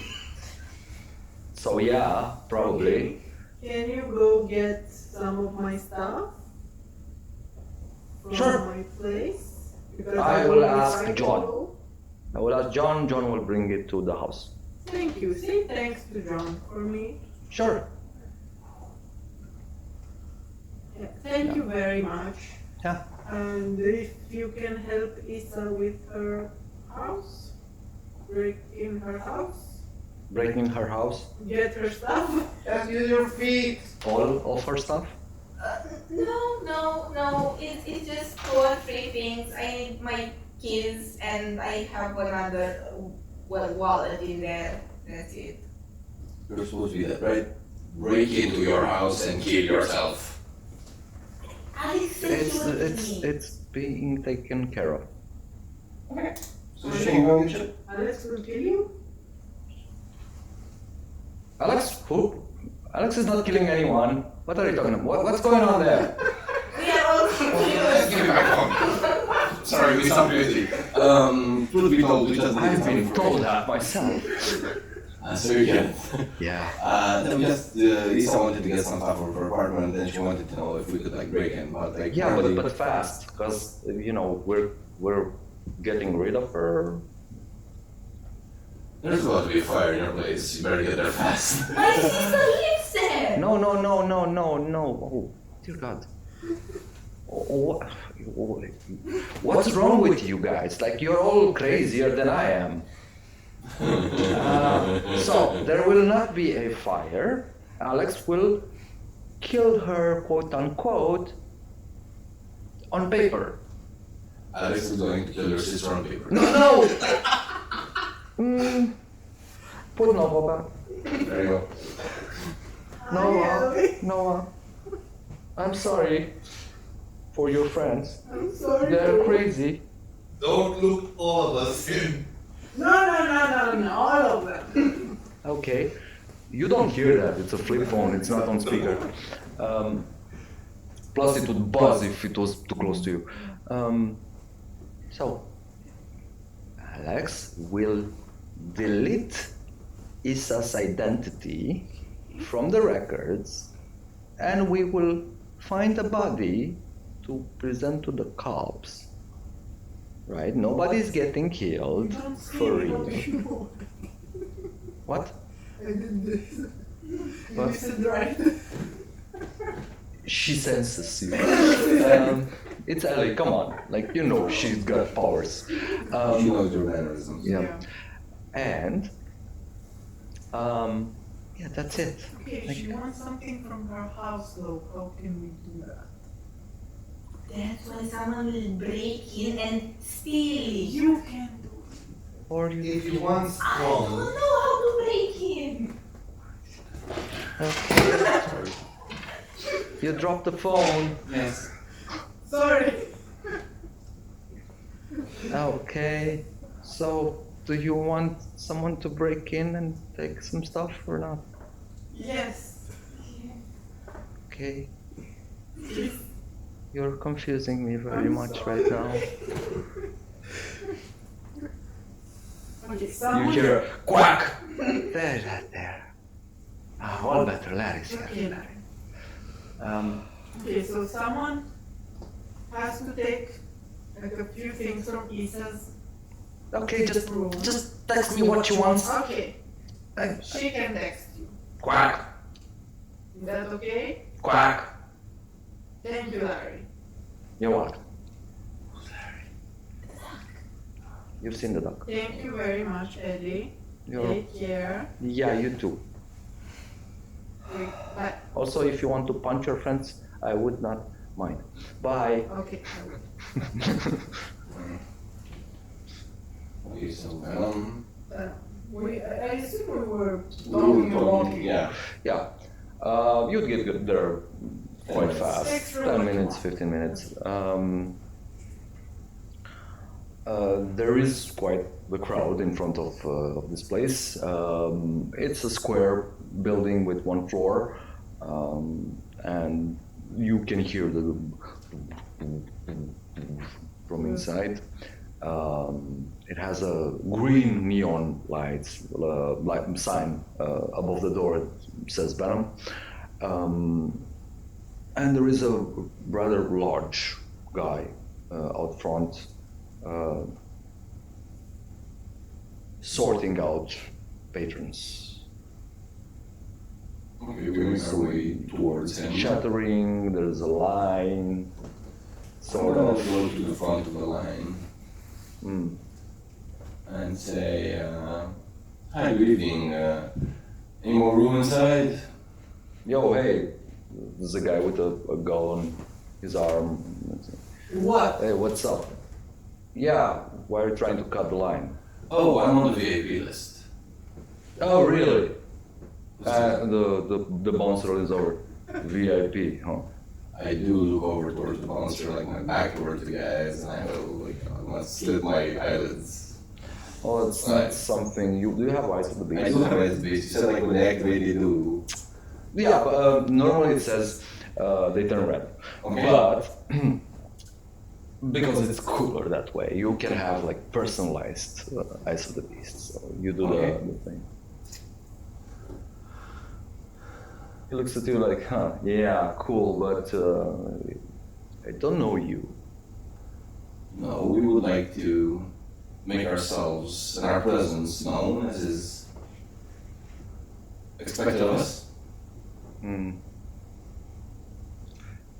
So yeah, probably. Can you go get some of my stuff? From Sure. my place? Because I will be ask trying to John. go. I will ask John. John will bring it to the house. Thank you. Say thanks to John for me. Sure. Yeah, thank you very much. Yeah. And if you can help Issa with her house, break in her house, Breaking her house. get her stuff. Just use your feet. All of her stuff. No. It's just 2 or 3 things. I need my keys and I have another wallet in there. That's it. You're supposed to do that, right? Break into your house and kill yourself. Alex said you were with me. It's being taken care of. Okay. So you can go and get shit. Alex will kill you? Alex, who? Alex is not killing anyone. What are you talking about? What's going on there? We are all confused. Give me my phone. Sorry, we sound crazy. Truth be told, we just I've been told that myself. So you get it. Yeah. No, just Lisa wanted to get some stuff for her apartment, and she wanted to know if we could like break in, but like Yeah, probably- but fast, because you know we're getting rid of her. There's about to be a fire in your place. You better get there fast. My sister lives there. No. Oh, dear God. What's wrong with you guys? Like you're all crazier than I am. So there will not be a fire. Alex will kill her, quote unquote, on paper. Alex is going to kill your sister on paper. No. Put Nova back. There you go. Noah. I'm sorry for your friends. I'm sorry. They're crazy. Don't look all of us in. No, all of them. Okay. You don't hear that. It's a flip phone. It's not on speaker. Plus, it would buzz if it was too close to you. So, Alex will delete Issa's identity from the records, and we will find a body to present to the cops. Right? Nobody's getting killed Don't see for me, real. what you What? I did this. What? You said right. She senses you. It's Ellie, come on. Like, you know, she's got powers. She knows your mannerisms. Yeah. And, yeah, that's it. Okay, Like- she wants something from her house though. How can we do that? That's why someone will break in and steal it. You can do it. Or you... If you want I don't strong, know how to break in. Okay. Sorry. You dropped the phone. Yes. Sorry. Okay. So, do you want someone to break in and take some stuff or not? Yes. Okay. Please. You're confusing me very I'm much sorry. right now. Okay, You someone. hear a quack. There. All better, Larry's here. Okay. Larry. Okay, so someone has to take like a few things from Issa's. Okay, room. just text me what you want. Okay. She can text you. Quack, Is that okay? quack. Thank you, Larry. You're welcome. You've seen the duck. Thank you very much, Eddie. Take care. Yeah, you too. Bye. Also, if you want to punch your friends, I would not mind. Bye. Okay. Okay, so I assume we were talking, yeah. Yeah. You'd get good there quite 10 fast. Extra 10 like minutes, 15 minutes. There is quite the crowd in front of this place. It's a square building with one floor, and you can hear the from inside. It has a green neon lights light sign above the door. It says Venom, and there is a rather large guy out front. Sorting out patrons. Okay, we make our way towards him. Chattering, there's a line, Sort of go to the front of the line Mm. and say, "Hi, good evening. Any more room inside?" Yo, hey, there's a guy with a gun on his arm. What? Hey, what's up? Yeah, why are you trying to cut the line? Oh, I'm on the VIP list. Oh, really? The bouncer is over. VIP, huh? I do look over towards the bouncer, like my back towards the guys, and I go, like, I must slit my eyelids. Oh, it's not something you... Do you have eyes at the I beach? do have eyes, but you said, like, when they activate, they do. Yeah, but normally it says they turn red. Okay. But because it's cooler that way, you can have like personalized Eyes of the Beast. So you do Okay. the thing. He looks at you like, huh, yeah, cool, but I don't know you. No, we would like to make ourselves and our presence known as is expected of us. Hmm.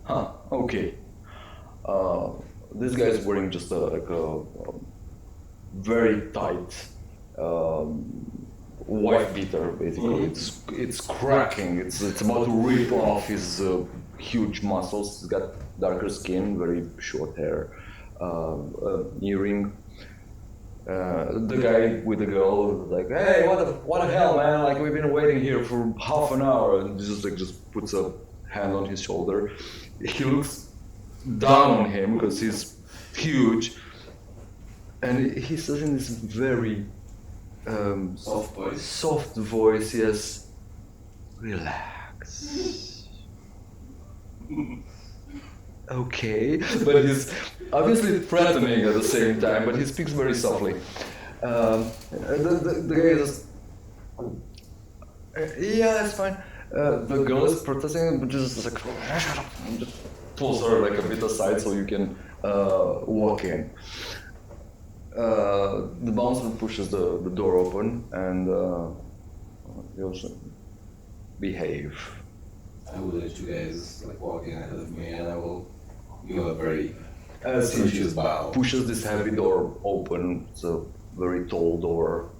Huh, okay. This guy is wearing just a very tight white beater, basically. It's cracking. It's about to rip off his huge muscles. He's got darker skin, very short hair, earring. The guy with the girl was like, "Hey, what the hell, man? Like we've been waiting here for half an hour," and just puts a hand on his shoulder. He looks down on him because he's huge, and he says in this very soft voice, yes, relax. Okay, but he's obviously threatening at the same time, but he speaks very softly. The guy is yeah, it's fine. The girl is protesting, but just like just pulls her like a bit aside so you can walk in. The bouncer pushes the door open and goes, behave. I will let you guys like walk in ahead of me, and I will give a very As he courteous bow. pushes this heavy door open, it's a very tall door,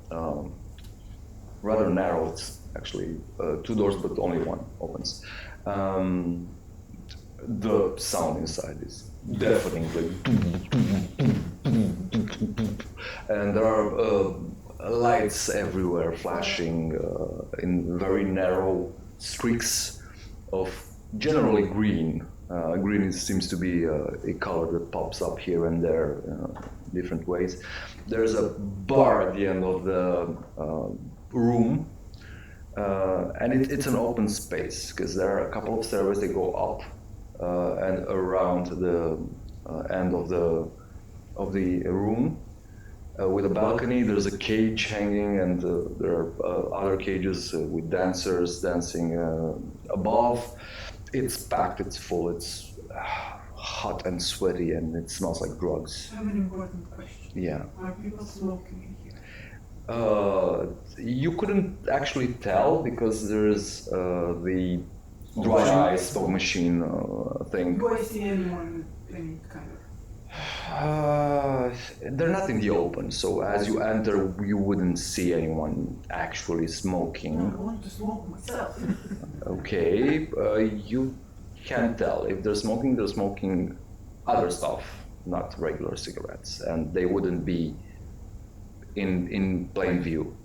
rather narrow. It's actually two doors, but only one opens. The sound inside is deafening, like and there are lights everywhere flashing in very narrow streaks of generally green. Green seems to be a color that pops up here and there different ways. There's a bar at the end of the room, and it's an open space because there are a couple of stairways that go up and around the end of the room. With a balcony, there's a cage hanging, and there are other cages with dancers dancing above. It's packed, it's full, it's hot and sweaty, and it smells like drugs. I have an important question. Yeah. Are people smoking in here? You couldn't actually tell because there's the dry ice smoke machine thing. Do I see anyone any kind of? They're not in the open, so as you enter, you wouldn't see anyone actually I smoking. want to smoke myself. Okay, you can't tell. If they're smoking other stuff, not regular cigarettes, and they wouldn't be in plain view.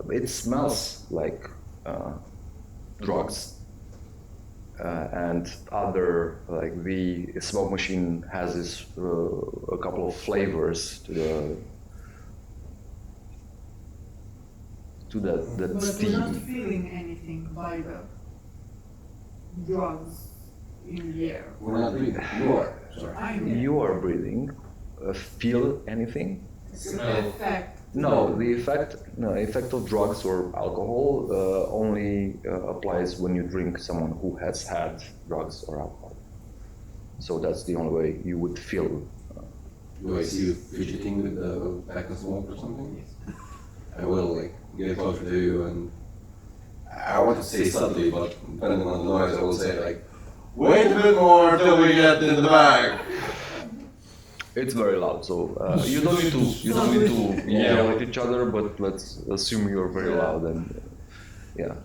It smells like drugs. And other, like the smoke machine has this a couple of flavors to that But we're not steam. feeling anything by the drugs in the air. We're not breathing. You are. Sorry. I am. You are breathing. Feel anything? The effect. No, the effect of drugs or alcohol only applies when you drink someone who has had drugs or alcohol. So that's the only way you would feel. Do I see you fidgeting with the pack of smoke or something? I will like get closer to you, and I want to say subtly, but depending on the noise, I will say like, wait a bit more till we get in the bag. It's very loud, so you don't need to yell at each other. But let's assume you're very loud, and yeah.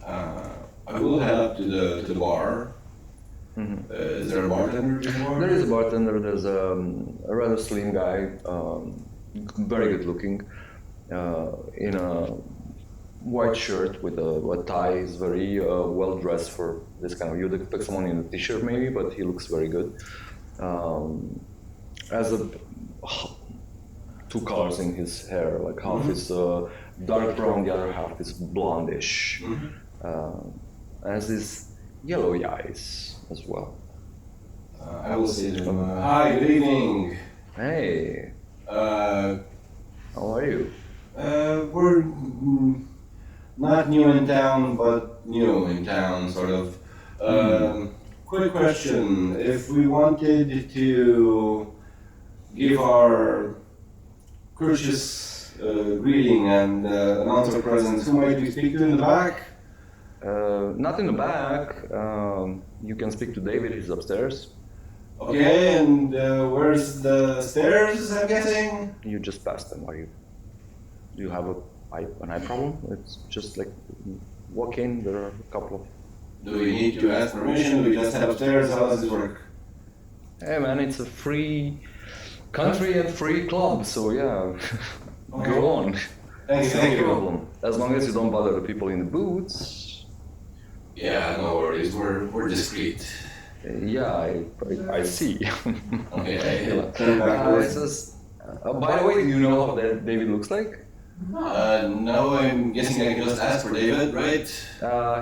I will head up to the bar. Is there a bartender in the bar? There is a bartender. There's a rather slim guy, very good looking, in a white shirt with a tie. He's very well dressed for this kind of. You'd expect someone in a t-shirt maybe, but he looks very good. Has two colors in his hair, like half is dark brown, the other half is blondish. Has these yellowy eyes as well. I will say to him, hi, good evening. Hey, Uh, how are you? we're not new in town, but new in town, sort of. Quick question. If we wanted to give our courteous greeting and announce our presence, who might we speak to in the back? Not in the back. You can speak to David, he's upstairs. Okay, and where's the stairs, I'm guessing? You just passed them. Do you have an eye problem? It's just like walk in, there are a couple of. Do we need to ask permission? Do we just head upstairs? How does this work? Hey man, it's a free country and free club, so yeah, go on. Thank No you. problem. As long as you don't bother the people in the booths. Yeah, no worries. We're discreet. Yeah, I see. Okay, I Yeah. turn backwards. It says, by the way, do you know how that David looks like? No, I'm guessing I can just ask for David, right?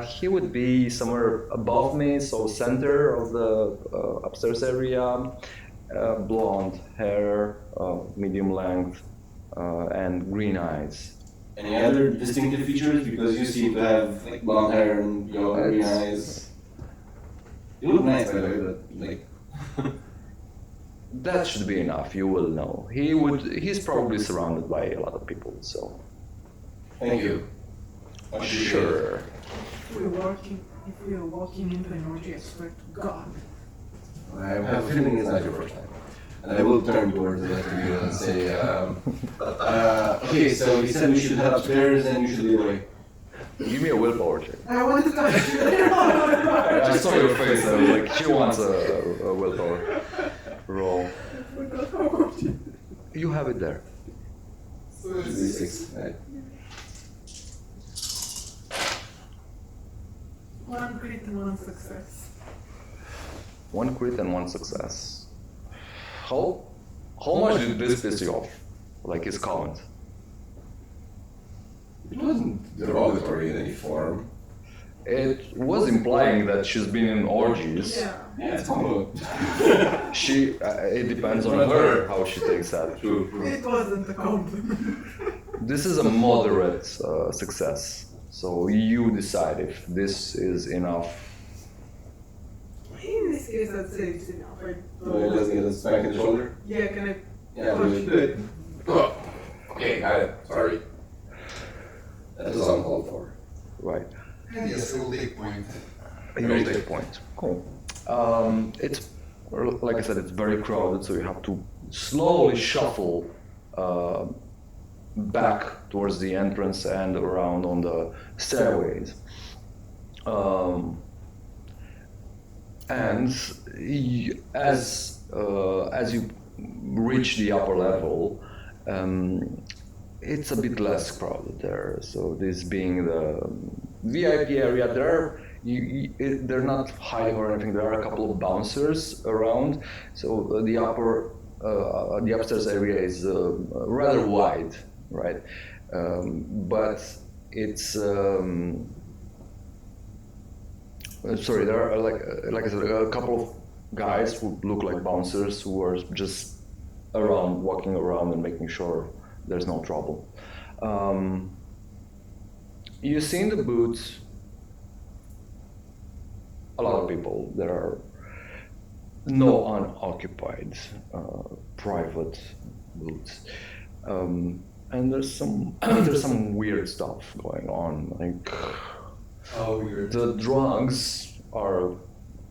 He would be somewhere above me, so center of the upstairs area. Blonde hair, medium length, and green eyes. Any other distinctive features? Because you seem to have like blonde hair and green eyes. You look nice, by the way, but like. That should be enough. You will know. He's probably surrounded by a lot of people. So. Thank you. Sure. If we are walking into an orgy, I swear to God. I have a feeling it's not your first time. And I will turn towards the rest of you and say, okay, so he said we should head upstairs and you should lead the way. Give me a willpower check. I want to touch you. I saw your face. I was like, she wants a willpower roll. I forgot how You have it there. So it's D6. Right. One crit and one success. 1 crit and 1 success. How much did this piss you off? Like his comment. It wasn't derogatory in any form. It was implying that she's been in orgies. Yeah. Yeah, Toma. She. It depends on her how she takes that. True. It wasn't a compliment. This is a moderate success. So you decide if this is enough. In this case, I'd say it's enough. So he doesn't get a smack in the shoulder? Yeah, can I? Yeah, we do it. Oh, okay, got it. Sorry. That was uncalled for. Right. And yes, I will take point. You'll take point. Cool. It's like I said, it's very crowded, so you have to slowly shuffle back towards the entrance and around on the stairways. And as you reach the upper level, it's a bit less crowded there. So this being the VIP area, they're not high or anything. There are a couple of bouncers around. So the upstairs area is rather wide, right? But it's sorry. There are like I said, a couple of guys who look like bouncers who are just around, walking around and making sure there's no trouble. You see in the booths a lot of people. There are no unoccupied private booths, and there's some weird stuff going on. Like Oh, weird. the drugs are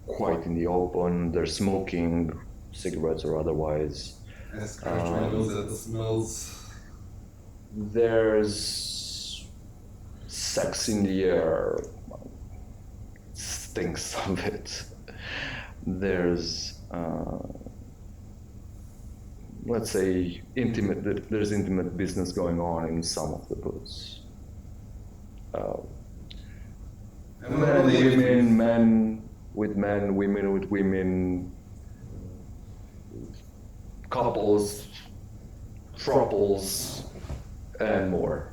quite in the open. They're smoking cigarettes or otherwise. And scratch my nose at the smells. There's sex in the air. Stinks of it. There's, let's say, there's intimate business going on in some of the booths. Men, women, men with men, women with women, couples, thruples, and more.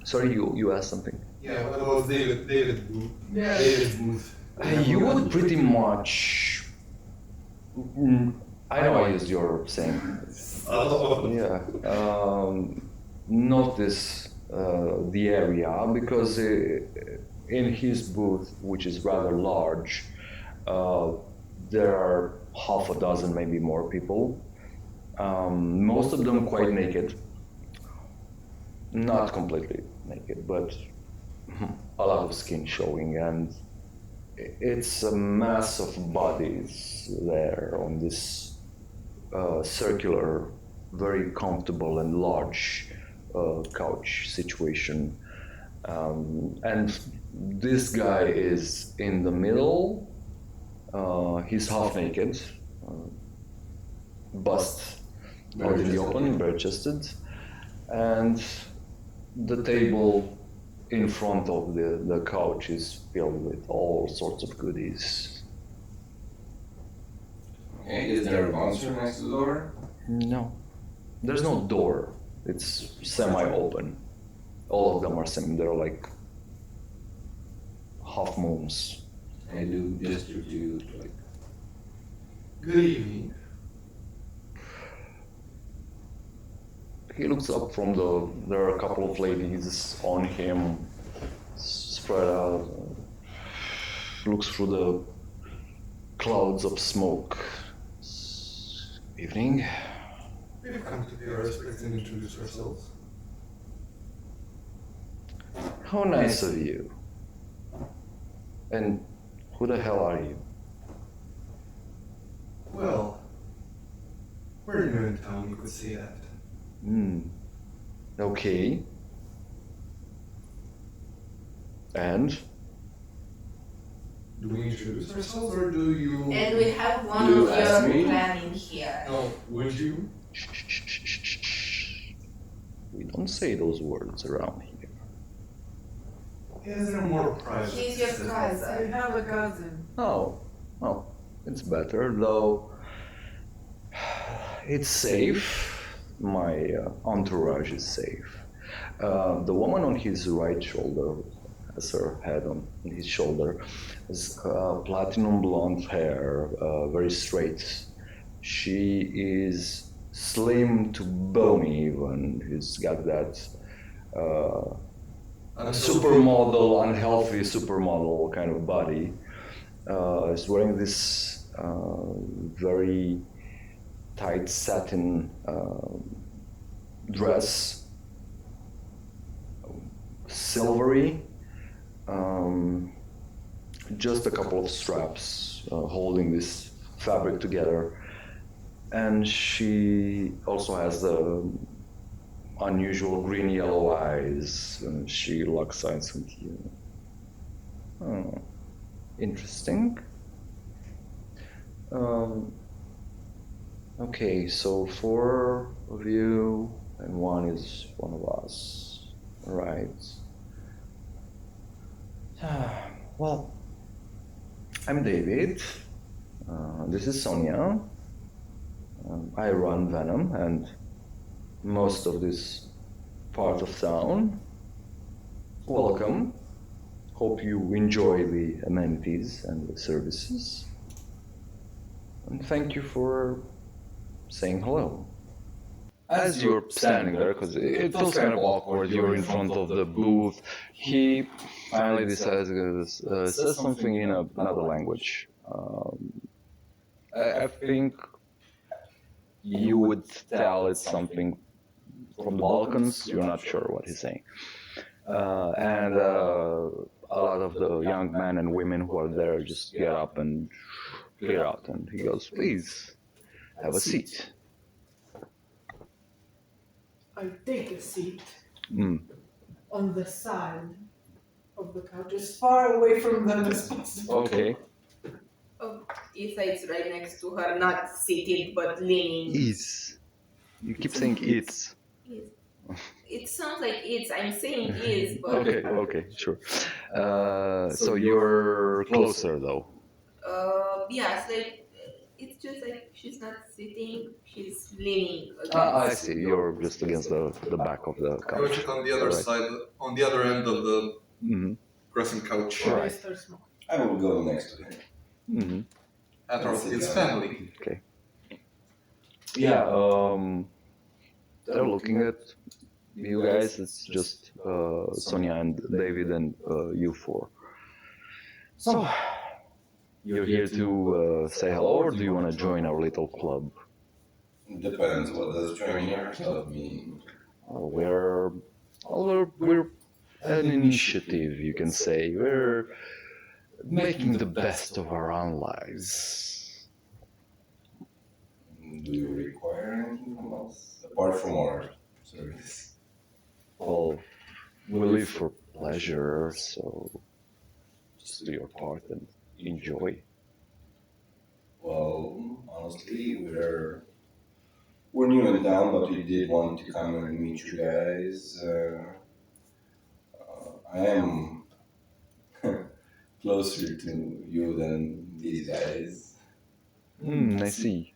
Sorry, you asked something. Yeah, what about David Booth? Yeah. David Booth. You would pretty much. I know I used your saying. Yeah. Notice the area because in his booth, which is rather large, there are half a dozen, maybe more people. Most of them quite naked. Not completely naked, but a lot of skin showing, and it's a mass of bodies there on this circular, very comfortable and large couch situation. And this guy is in the middle. He's half naked, bust out in the open, bare chested, and the table in front of the couch is filled with all sorts of goodies. Okay, is there a bouncer next to the door? No, there's no door. It's semi-open. All of them are they're like half moons. I do gesture to you, like, Good evening. He looks up from there are a couple of ladies on him, spread out, looks through the clouds of smoke. Evening. We've come to pay our respects and introduce ourselves. How nice of you. And who the hell are you? Well, we're new in town, you could say that. Okay. And? Do we introduce ourselves or do you? And we have one You of ask your me? clan in here. No, would you? We don't say those words around here. Is there more private? He's your I cousin. have a cousin. Oh, well, it's better, though it's safe. My entourage is safe. The woman on his right shoulder has her head on his shoulder, has platinum blonde hair, very straight. She is slim to bony even. She's got that supermodel, unhealthy supermodel kind of body. Is wearing this very tight satin dress, silvery, just a couple of straps holding this fabric together. And she also has the unusual green-yellow eyes, and she locks eyes with you. Oh, interesting. Okay, so 4 of you, and 1 is one of us. Right. Well, I'm David. This is Sonia. I run Venom and most of this part of town. Welcome. Hope you enjoy the amenities and the services. And thank you for saying hello. As you're standing there, because it feels kind of awkward, you're in front of the booth, he finally decides to say something in another language. I think you would tell it's something from the Balkans, you're not sure what he's saying. And a lot of the young men and women who are there just get up and clear out, and he goes, please, have a seat. I take a seat Mm. on the side of the couch, as far away from them as possible. Okay. Isa is right next to her, not seated but leaning. Is. You keep saying it's. Is. It sounds like it's. I'm saying is, but Okay, sure. So you're closer though. yeah, it's like it's just like she's not sitting, she's leaning against. I see. You're just against the back of the I was couch. just on the other Alright. side, on the other end of the Mm-hmm. crescent couch. Alright. Mr. Small. I will go next to him. Mm-hmm. After all, it's family. Okay. Yeah. They're looking at you guys. It's just Sonia and David and you 4. So you're here to say hello, or do you want to join our little club? Depends. What does joining our club mean? We're an initiative, you can say. We're making the best of our own lives. Do you require anything from us apart from our service? Well, we live for pleasure, so just do your part and enjoy. Well, honestly, we're new in town, but we did want to come and meet you guys. I am closer to you than these guys. I see.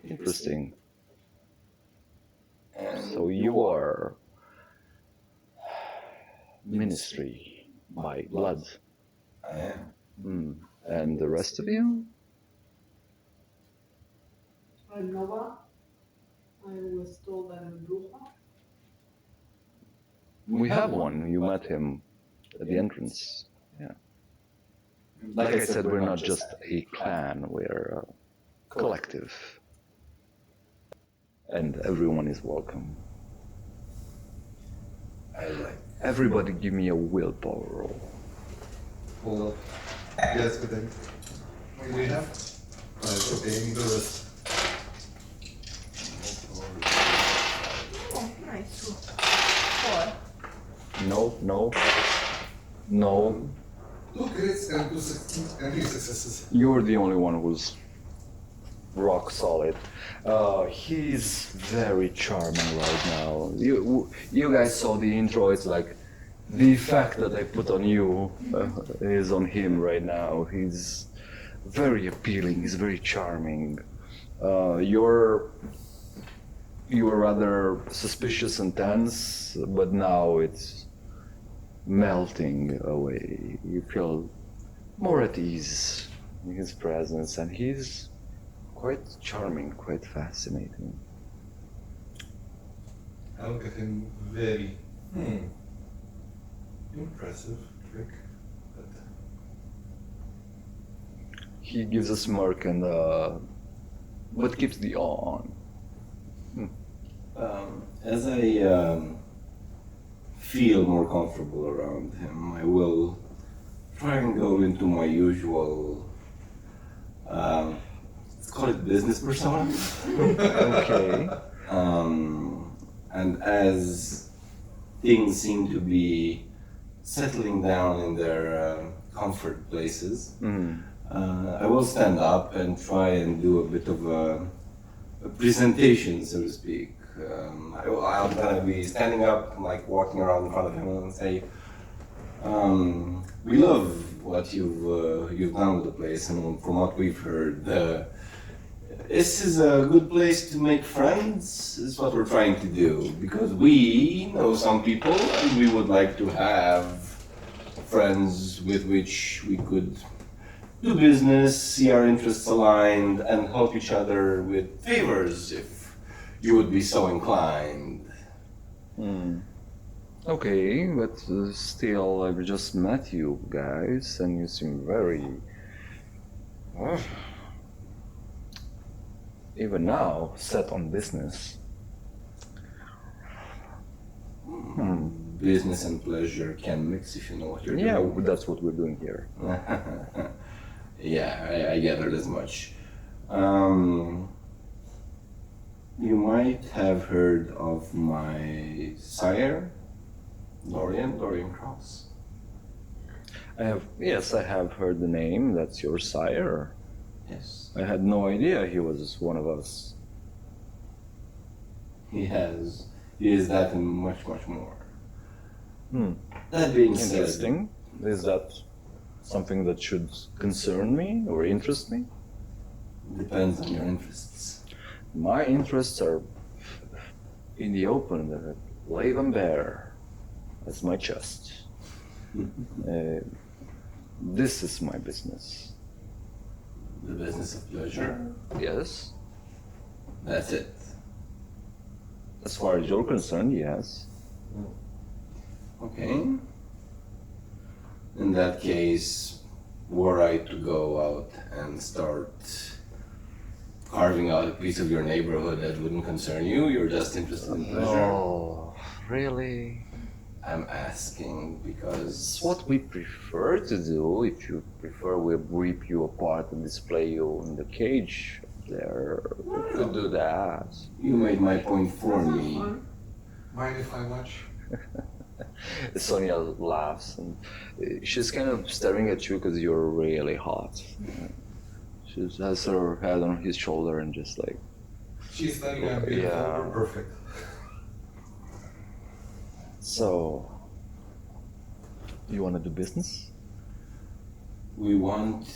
Interesting. And So you are ministry by blood. I am. And the rest of you? I'm Nova. I was told I'm Luca. We have one. You met him at the entrance. Yeah. Like I said, we're not just a clan, we're a collective. And everyone is welcome. I like. Everybody give me a willpower roll. Hold up. Yes, good thing. What do you have? It's okay, you do this. Oh, nice. 4. No. 2 crits and 3 successes. You're the only one who's rock solid. He's very charming right now. You guys saw the intro. It's like the effect that I put on you is on him right now. He's very appealing. He's very charming. You were rather suspicious and tense, but now it's melting away. You feel more at ease in his presence, and he's quite charming, quite fascinating. I look at him very impressive trick, but He gives a smirk and but keeps the awe on. As I feel more comfortable around him, I will try and go into my usual, let's call it business persona. Okay. And as things seem to be settling down in their comfort places, I will stand up and try and do a bit of a presentation, so to speak. I'm gonna be standing up, like walking around in front of him and say, "We love what you've done with the place, and from what we've heard, this is a good place to make friends. Is what we're trying to do because we know some people, and we would like to have friends with which we could do business, see our interests aligned, and help each other with favors if you would be so inclined." Okay, but still, I've just met you guys, and you seem very. Even now, set on business. Business and pleasure can mix if you know what you're Yeah, doing. that's what we're doing here. Yeah, I gathered as much. You might have heard of my sire, Dorian Cross. Yes, I have heard the name. That's your sire. Yes. I had no idea he was one of us. He is that and much, much more. That being said, Interesting. Is that something that should concern me or interest me? depends on your interests. My interests are in the open, lay them bare. That's my chest. This is my business. The business of pleasure, Yes? that's it. As far as you're concerned, yes. Okay. In that case, were I to go out and start carving out a piece of your neighborhood that wouldn't concern you, you're just interested in pleasure? Oh, really? I'm asking because It's what we prefer to do. If you prefer, we'll rip you apart and display you in the cage there. We could do that. you made my point for me. mind if I watch? Sonia laughs and she's kind of staring at you because you're really hot. She has her head on his shoulder and just like, She's stunning and beautiful. Yeah. We're perfect. so, you want to do business? We want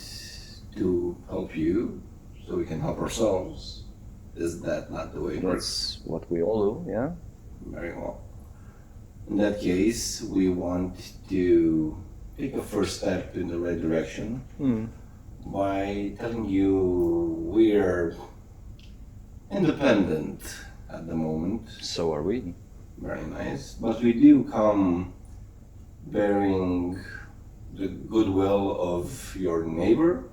to help you so we can help ourselves. Is that not the way it works? That's what we all do, yeah? Very well. In that case, we want to take a first step in the right direction by telling you we're independent at the moment. So are we. Very nice. But we do come bearing the goodwill of your neighbor,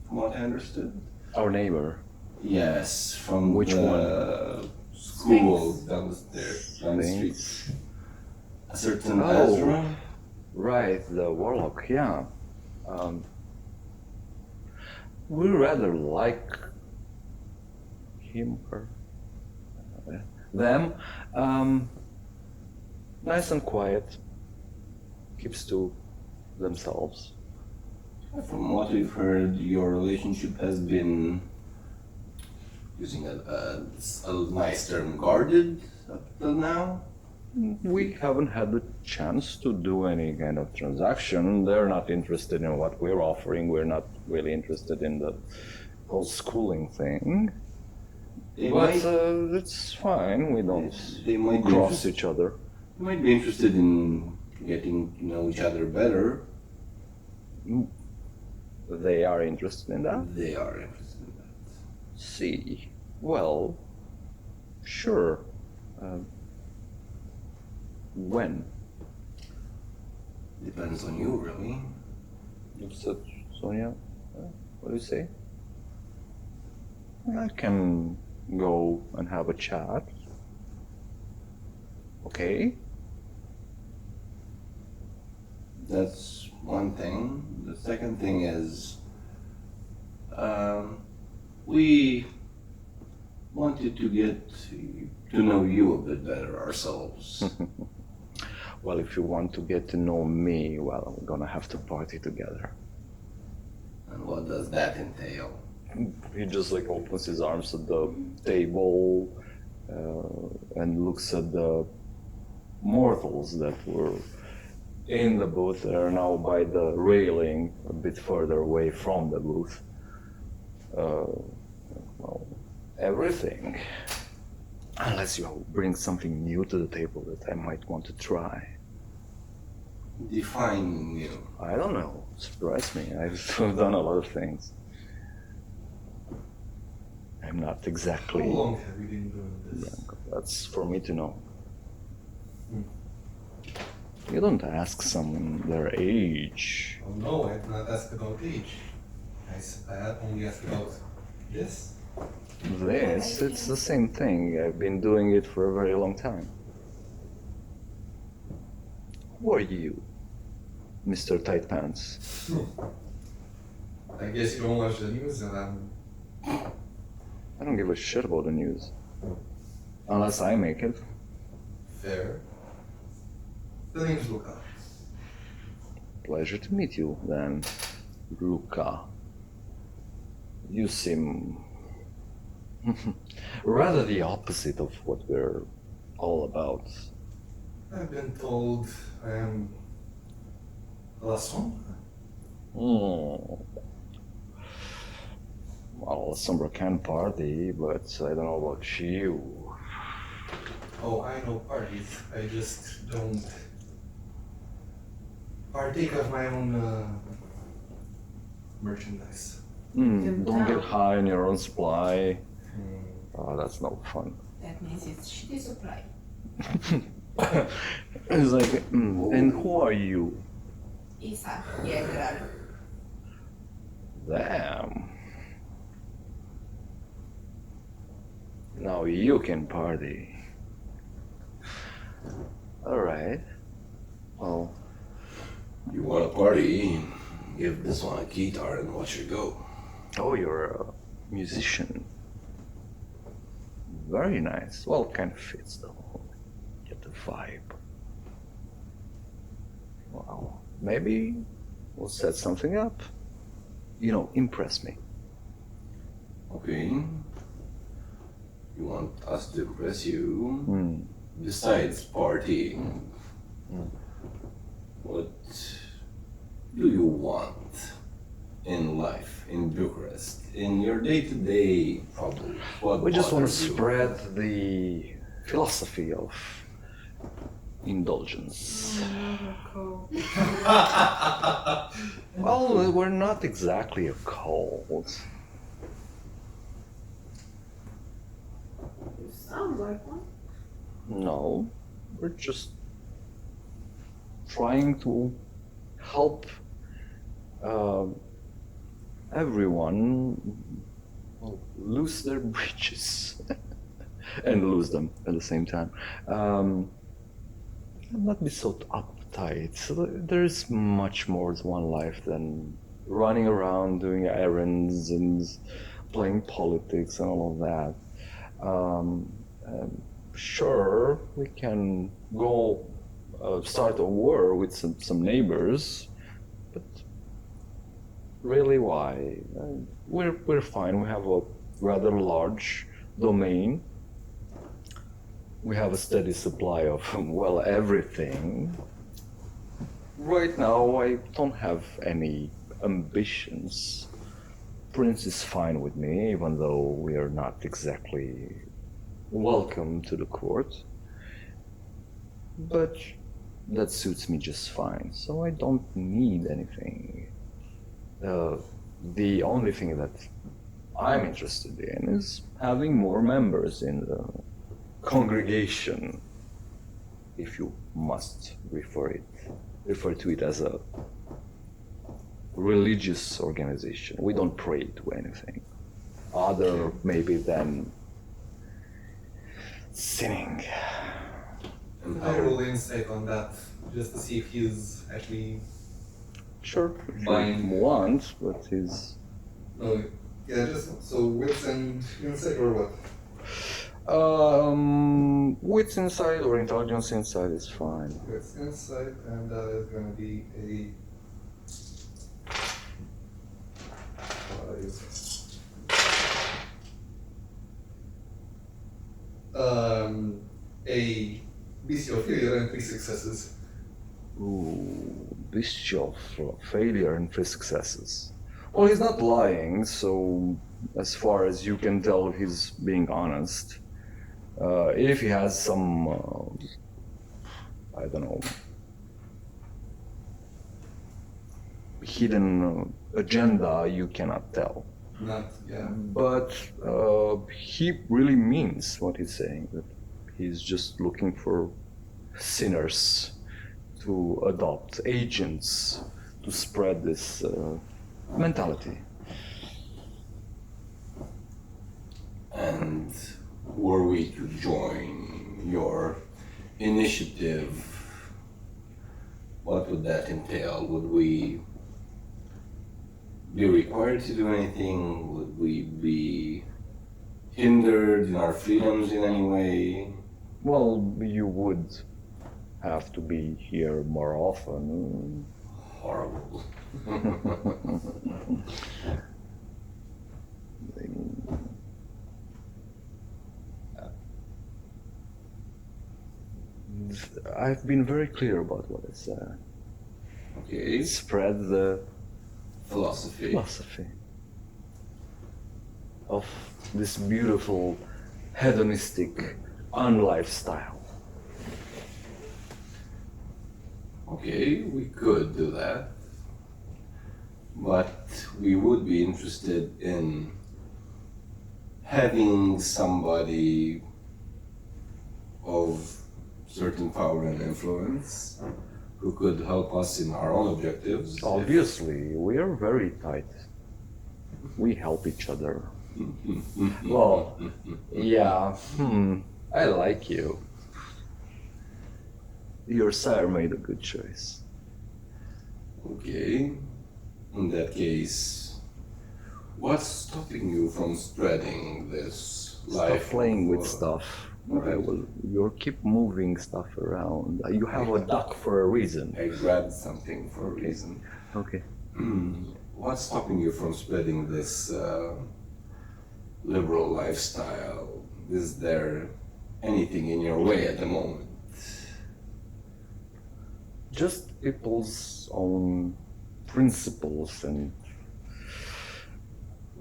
from what I understood. Our neighbor. Yes, from Which the school down the stairs, down the street. Thanks. A certain Oh. Ezra. Right, the warlock, yeah. We rather like him or them. Nice and quiet, keeps to themselves. From what we've heard, your relationship has been, using a nice term, guarded up till now. We haven't had the chance to do any kind of transaction. They're not interested in what we're offering. We're not really interested in the whole schooling thing. But it's fine. We don't They might be cross each other. You might be interested in getting to know each other better. They are interested in that? They are interested in that. See. Well, sure. When? Depends on you, really. You said, Sonia? What do you say? I can go and have a chat. Okay? That's one thing. The second thing is, we wanted to get to know you a bit better ourselves. Well, if you want to get to know me, well, we're gonna have to party together. And what does that entail? He just like opens his arms at the table and looks at the mortals that were in the booth. They are now by the railing, a bit further away from the booth. Well, everything. Unless you bring something new to the table that I might want to try. Define new. I don't know. Surprise me. I've done a lot of things. I'm not exactly How long have you been doing this? young. That's for me to know. You don't ask someone their age. Oh no, I did not ask about age. I only asked about this. This, it's the same thing. I've been doing it for a very long time. Who are you, Mr. Tight Pants? I guess you don't watch the news and I don't give a shit about the news. Unless I make it. fair. The name's Luca. Pleasure to meet you, then, Luca. You seem rather the opposite of what we're all about. I've been told I am La Sombra. Hmm. Well, Sombra can party, but I don't know about you. Oh, I know parties. I just don't partake of my own merchandise. Don't get high on your own supply. Oh, that's no fun. That means it's shitty supply. It's like, and who are you? Isa, yeah, girl. Damn. Now you can party. Alright. Well, You want a party? Give this one a guitar and watch it go. oh, you're a musician. Very nice. Well, kind of fits though. Get the vibe. Well, maybe we'll set something up. You know, impress me. Okay. You want us to impress you? Hmm. Besides partying, what do you want in life, in Bucharest, in your day-to-day problems? What We just want to bothers you? spread the philosophy of indulgence. Well, we're not exactly a cult. You sound like one. No, we're just trying to help everyone lose their britches and lose them at the same time. And not be so uptight. So there is much more to one life than running around doing errands and playing politics and all of that. Sure, we can go start a war with some neighbors, but Really, why? We're fine. We have a rather large domain. We have a steady supply of, well, everything. Right now, I don't have any ambitions. Prince is fine with me, even though we are not exactly welcome to the court. But that suits me just fine, so I don't need anything. The only thing that I'm interested in is having more members in the congregation, if you must refer to it as a religious organization. We don't pray to anything other maybe than sinning. I roll insight on that just to see if he's actually. Sure, if Buying. you want, but he's No, yeah, just so wits and insight or what? wits inside or intelligence inside is fine. Wits insight, and that is gonna be a. 5. A bestial failure and 3 successes. Ooh, bestial failure and 3 successes. Well, he's not lying, so as far as you can tell, he's being honest. If he has some, I don't know, hidden agenda, you cannot tell. Not, yeah. But he really means what he's saying, that he's just looking for sinners to adopt, agents to spread this mentality. And were we to join your initiative, what would that entail? Would we be required to do anything? Would we be hindered in our freedoms in any way? Well, you would have to be here more often. Horrible. I've been very clear about what I said. Okay. Spread the Philosophy. philosophy of this beautiful hedonistic unlifestyle. Okay, we could do that. But we would be interested in having somebody of certain power and influence who could help us in our own objectives. Obviously, we are very tight. We help each other. Well, yeah, I like you. Your sire made a good choice. Okay. In that case, what's stopping you from spreading this life? Stop playing with of, stuff. Alright. Okay, well, you keep moving stuff around. You have a duck for a reason. I grabbed something for a reason. Okay. What's stopping you from spreading this liberal lifestyle? Is there anything in your way at the moment? Just people's own principles and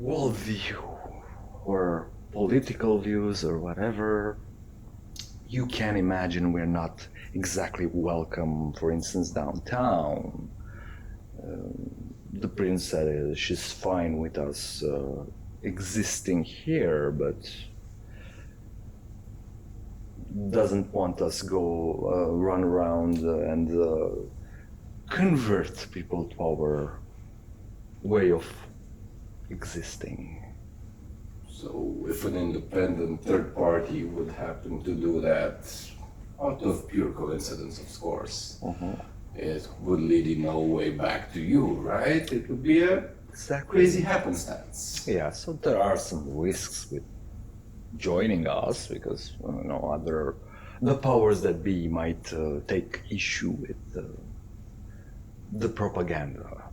worldview, or political views, or whatever. You can imagine we're not exactly welcome, for instance, downtown. The prince said she's fine with us existing here, but doesn't want us go run around and convert people to our way of existing. So if an independent third party would happen to do that, out of pure coincidence, of course, it would lead in no way back to you, right? It would be a Exactly. crazy happenstance. Yeah, so there are some risks with joining us because the powers that be might take issue with the propaganda.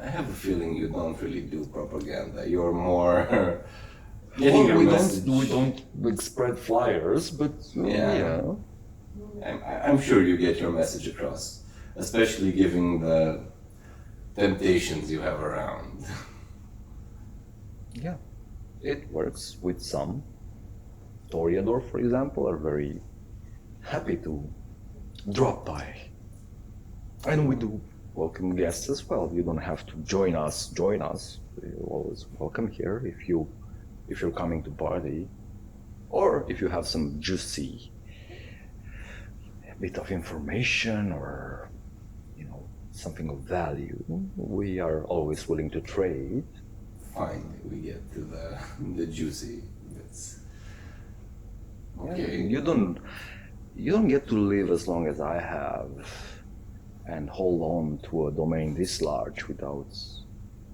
I have a feeling you don't really do propaganda. You're more getting Well, your message. we don't spread flyers, but Yeah. I'm sure you get your message across, especially given the temptations you have around. Yeah, it works with some. Toreador, for example, are very happy to drop by. And we do welcome guests as well. You don't have to join us. You're always welcome here if you're coming to party. Or if you have some juicy bit of information or something of value, we are always willing to trade. Finally, we get to the juicy bits. Okay. You don't get to live as long as I have and hold on to a domain this large without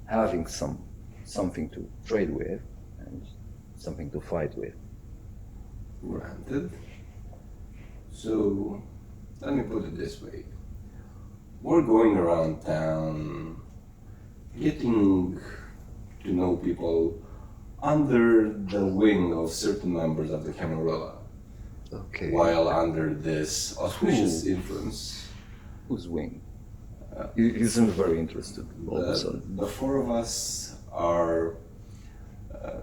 having something to trade with and something to fight with. Granted. So, let me put it this way. We're going around town, getting to know people under the wing of certain members of the Camarilla, Okay. while under this auspicious influence. Whose wing? He seems very interested all of a sudden. The four of us are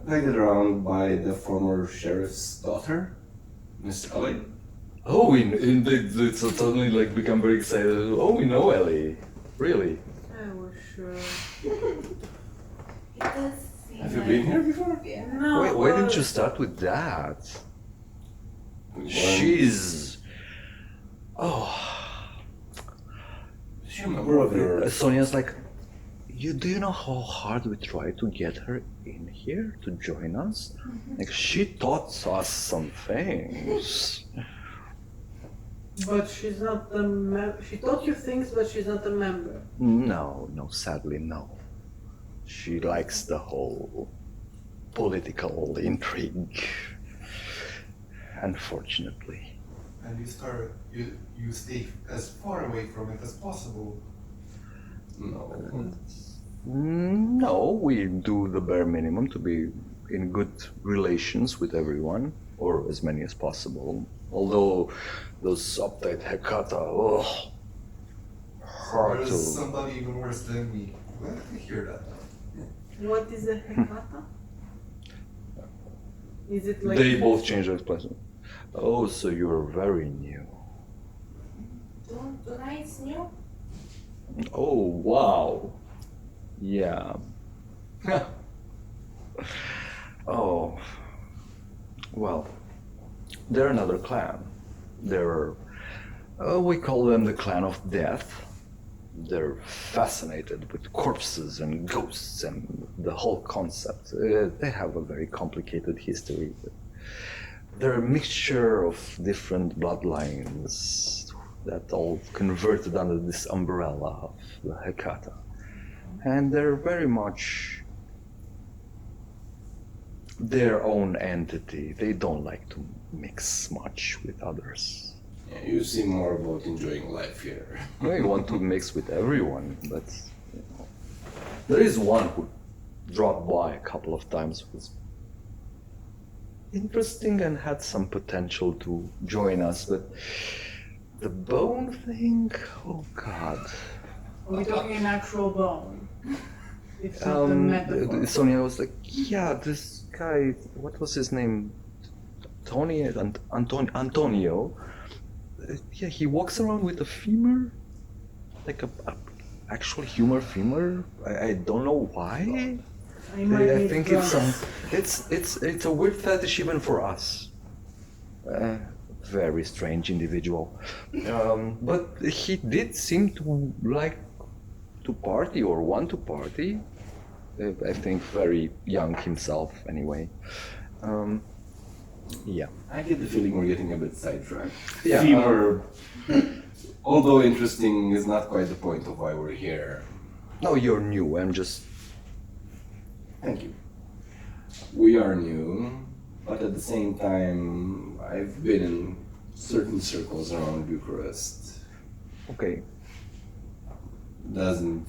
guided around by the former sheriff's daughter, Miss Ellie. Oh, indeed, it's suddenly like become very excited. Oh, we know Ellie. Really? I was sure. It does seem Have you like- been here before? Yeah. No. Why didn't you start with that? She's. Oh. Is she a member of your... Sonia's like, do you know how hard we tried to get her in here to join us? Like, she taught us some things. But she's not a member. She taught you things, but she's not a member. No, sadly, no. She likes the whole political intrigue. Unfortunately. And you stay as far away from it as possible. No. No, we do the bare minimum to be in good relations with everyone, or as many as possible. Although those uptight Hekata, hard to. There's somebody even worse than me. Where did I hear that? What is a Hekata? Is it like They both changed their expression. Oh, so you're very new. Do knights new? Oh, wow. Yeah. Oh. Well, they're another clan. They're, we call them the Clan of Death. They're fascinated with corpses and ghosts and the whole concept. They have a very complicated history. They're a mixture of different bloodlines that all converted under this umbrella of the Hekata. And they're very much their own entity. They don't like to mix much with others. Yeah, you seem more about enjoying life here. We want to mix with everyone, but there is one who dropped by a couple of times who was interesting and had some potential to join us, but the bone thing, oh god. Are we talking an actual bone? It's not a metaphor. Sonia was like, yeah, this guy, what was his name? Antonio. Yeah, he walks around with a femur, like a actual femur. I don't know why. I think it's a weird fetish even for us. Very strange individual. But he did seem to like to party or want to party. I think very young himself anyway. Yeah. I get the feeling we're getting a bit sidetracked. Yeah, Fever, although interesting, is not quite the point of why we're here. No, you're new. I'm just. Thank you. We are new, but at the same time, I've been in certain circles around Bucharest. Okay. Doesn't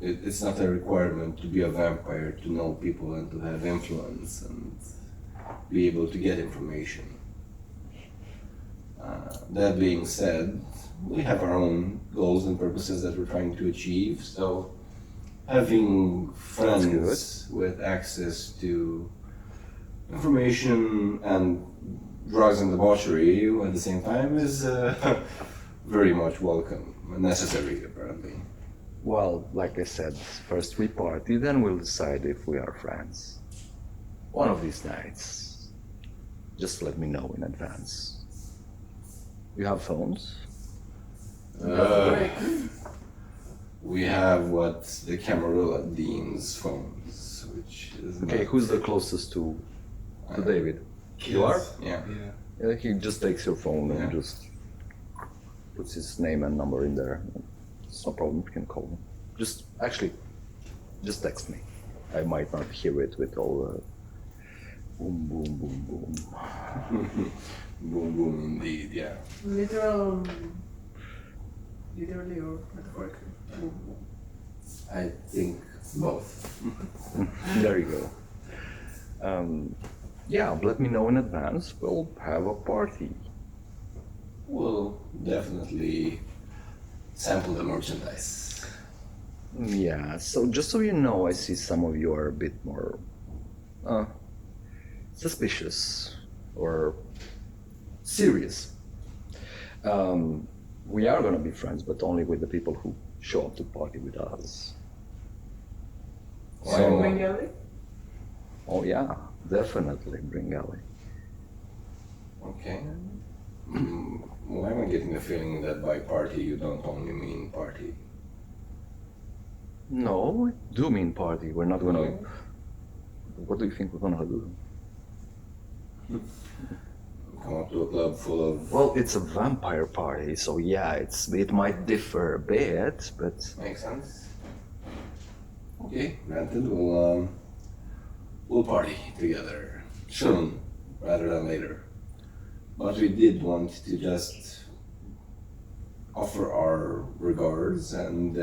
it's not a requirement to be a vampire to know people and to have influence and be able to get information. That being said, we have our own goals and purposes that we're trying to achieve, so having friends with access to information and drugs and debauchery at the same time is very much welcome and necessary, apparently. Well, like I said, first we party, then we'll decide if we are friends. One of these nights. Just let me know in advance. You have phones? We have what the Camarilla deems phones, which is Okay, not- who's the closest to David? You are? Yeah. Yeah, he just takes your phone and Yeah. just puts his name and number in there. It's no problem, you can call him. Just text me. I might not hear it with all the boom, boom, boom, boom. Boom, boom, indeed, yeah. Literally or metaphorically. I think both. There you go. Yeah, let me know in advance. We'll have a party. We'll definitely sample the merchandise. Yeah, so just so you know, I see some of you are a bit more suspicious or serious. We are gonna be friends, but only with the people who show up to party with us. So- Bring Ellie? Oh yeah, definitely bring Ellie. Okay. Why am I getting the feeling that by party you don't only mean party? No, I do mean party. We're not gonna. What do you think we're gonna do? Come up to a club full of... Well, it's a vampire party, so yeah, it might differ a bit, but Makes sense. Okay, granted, we'll party together soon, rather than later. But we did want to just offer our regards and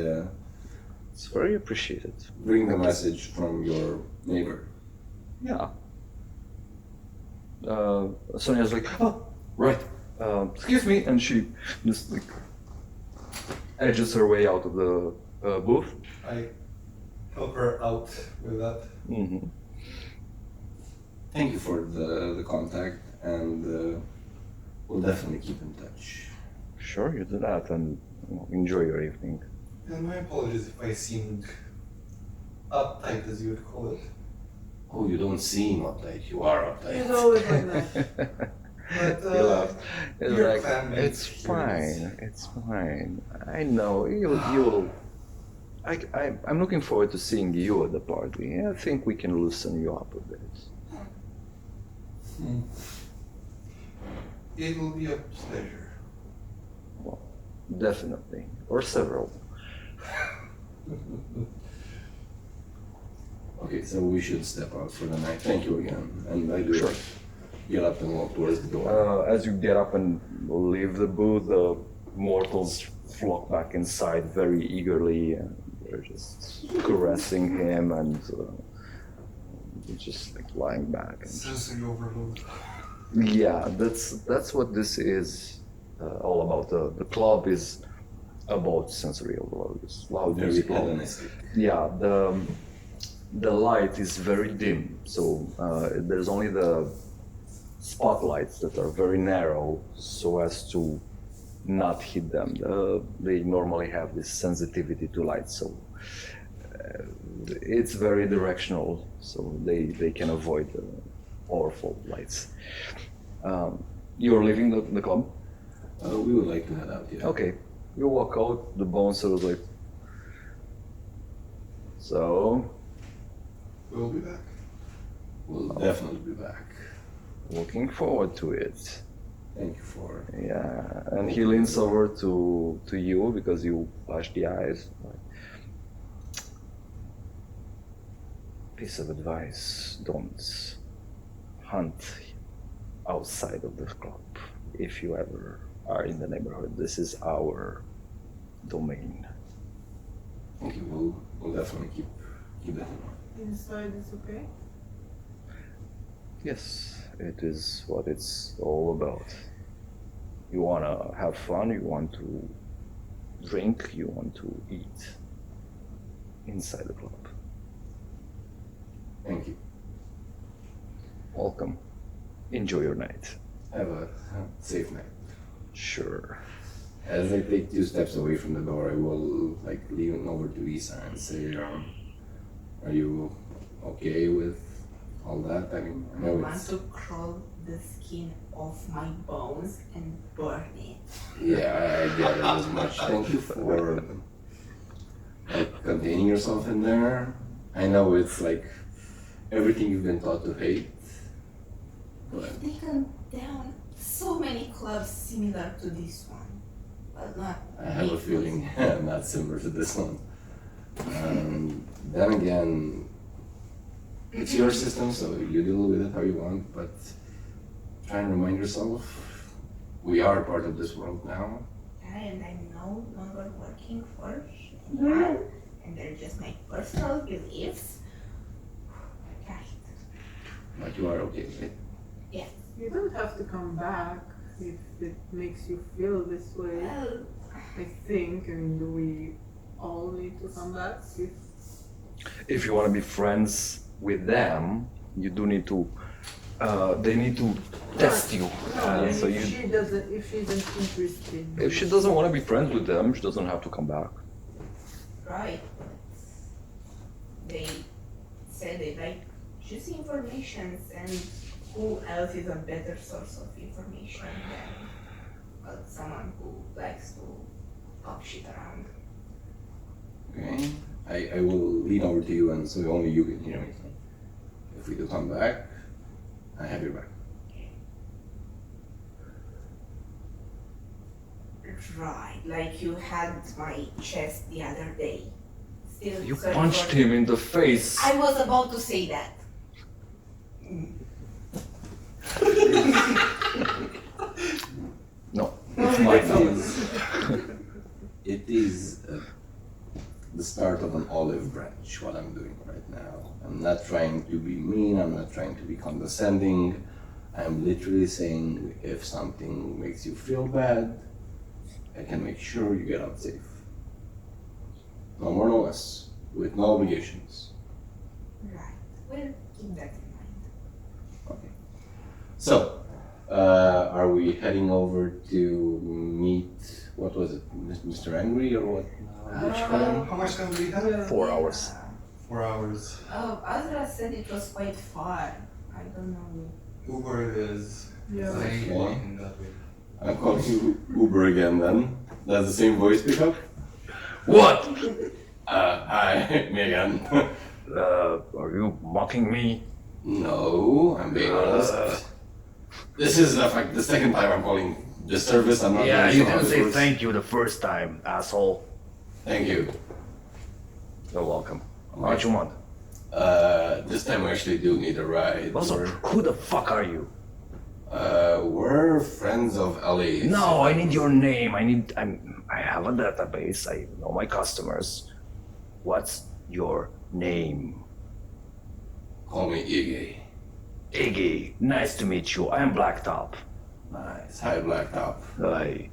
it's very appreciated. bring the message from your neighbor. Yeah. Sonia's like, oh, right. Excuse me, and she just like edges her way out of the booth. I help her out with that. Mm-hmm. Thank you for the contact, and we'll definitely keep in touch. Sure, you do that, and enjoy your evening. And my apologies if I seemed uptight, as you would call it. Oh, you don't seem uptight. You are He's uptight. always like that. But He laughed. It's your like, clan mate it's here fine. It's fine. I know you'll. I'm looking forward to seeing you at the party. I think we can loosen you up a bit. It will be a pleasure. Well, definitely, or several. Okay, so we should step out for the night. Thank you again. And I do Sure. get up and walk towards the door. As you get up and leave the booth, the mortals flock back inside very eagerly, and they're just caressing him and just like lying back. And Sensory overload. yeah, that's what this is all about. The club is about sensory overload. It's loud Very music. Hellenistic. Yeah, the light is very dim, so there's only the spotlights that are very narrow, so as to not hit them. They normally have this sensitivity to light, so it's very directional, so they can avoid the powerful lights. You're leaving the club? We would like to head out, yeah. Okay. You walk out, the bouncer is like, so, We'll be back. We'll definitely be back. looking forward to it. Thank you for... Yeah, and he leans over to you because you flash the eyes. Piece of advice, don't hunt outside of the club if you ever are in the neighborhood. This is our domain. Thank you. We'll definitely keep that in mind. Inside is okay? Yes, it is what it's all about. You wanna have fun, you want to drink, you want to eat inside the club. Thank you. Welcome. Enjoy your night. Have a safe night. Sure. As I take 2 steps away from the door, I will lean over to Isa and say, "Are you okay with all that? I mean, I I know want it's to crawl the skin off my bones and burn it. yeah, I get it as much. Thank you for containing yourself in there. I know it's everything you've been taught to hate, but We've taken down so many clubs similar to this one, but not. I have a feeling not similar to this one. Then again, it's your system, so you deal with it how you want, but try and remind yourself, we are part of this world now. And I'm no longer working for anyone, and they're just my personal beliefs. Right. But you are okay, right? You don't have to come back if it makes you feel this way. Well, I think, and we all need to come back If you wanna be friends with them, you do need to they need to test you. So if you if she isn't interested. if she doesn't wanna be friends with them, she doesn't have to come back. right. They said they like juicy information, and who else is a better source of information than someone who likes to talk shit around? Okay. I will lean over to you, and so only you can hear me. If we do come back, I have your back. Right, like you had my chest the other day. Still You sorry punched for- him in the face. I was about to say that. No, it's my fault. It is the start of an olive branch, what I'm doing right now. I'm not trying to be mean, I'm not trying to be condescending. I'm literally saying if something makes you feel bad, I can make sure you get out safe. No more, no less, with no obligations. Right, we'll keep that in mind. Okay. So, are we heading over to meet, what was it, Mr. Angry or what? How much time do we have? 4 hours. 4 hours. Oh, Azra said it was quite far. I don't know. Uber is Yeah. like walking that way. I'm calling you Uber again then. Does the same voice pick up? What? Hi, me again. Are you mocking me? No, I'm being honest. This is the second time I'm calling this service. I'm not Yeah, really you sure how didn't this say works. thank you the first time, asshole. Thank you. You're welcome. What you want? This time we actually do need a ride. Also, who the fuck are you? We're friends of Ellie. No, I need your name. I have a database. I know my customers. What's your name? Call me Iggy. Iggy. Nice to meet you. I'm Blacktop. Nice. Hi, Blacktop. Hi.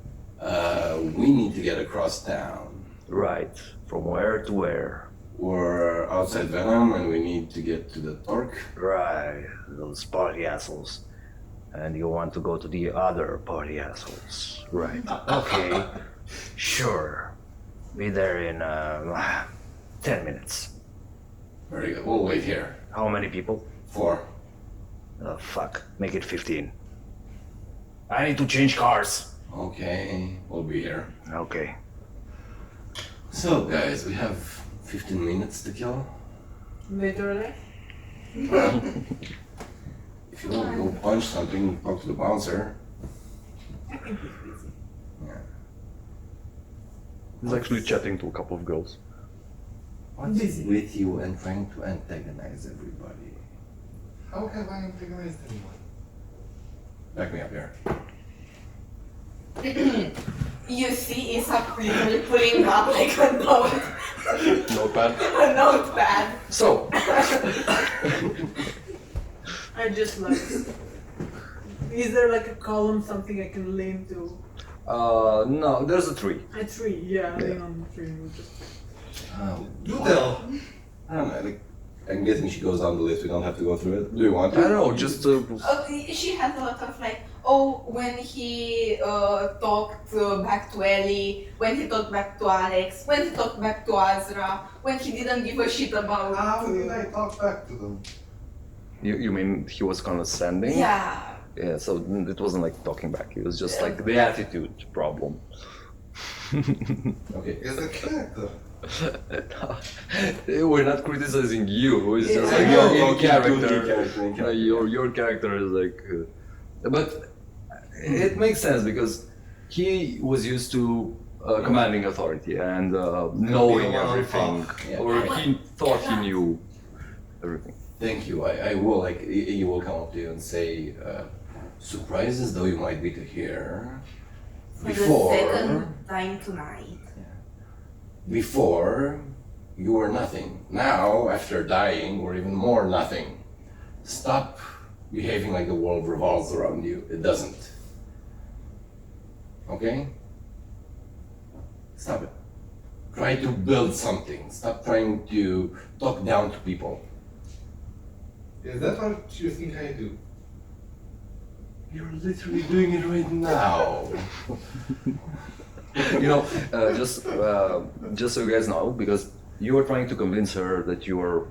We need to get across town. Right. From where to where? We're outside Venom and we need to get to the Torque. Right. Those party assholes. And you want to go to the other party assholes. Right. Okay. Sure. Be there in 10 minutes. Very good. We'll wait here. How many people? 4. Oh, fuck. Make it 15. I need to change cars. Okay, we'll be here. Okay. So, guys, we have 15 minutes to kill. Literally. If you want to go punch something, talk to the bouncer. He's actually chatting to a couple of girls. What's with you and trying to antagonize everybody? How have I antagonized anyone? Back me up here. You see Isa literally pulling up like a dog. Notepad. A notepad. So, I just like. Is there like a column, something I can lean to? no, there's a tree. A tree, yeah, lean on the tree. and Just... Do tell. I don't know. Like, I'm guessing she goes down the list. We don't have to go through it. Do you want to? I don't know, just She has a lot of like, oh, when he talked back to Ellie, when he talked back to Alex, when he talked back to Azra, when he didn't give a shit about. How did I talk back to them? you mean he was condescending? Yeah. Yeah, so it wasn't like talking back. It was just like the attitude problem. Okay. It's a character. We're not criticizing you. It's just Yeah. like I your know, in character. character. Your character is like, but it makes sense because he was used to commanding authority and knowing everything, Yeah. or he thought he knew everything. Thank you. I will like you will come up to you and say, surprised as though you might be to hear. For the second time tonight. Before you were nothing. Now, after dying, we're even more nothing. Stop behaving like the world revolves around you. It doesn't. Okay? Stop it. Try to build something. Stop trying to talk down to people. Is that what you think I do? You're literally doing it right now. You know, just so you guys know, because you were trying to convince her that you're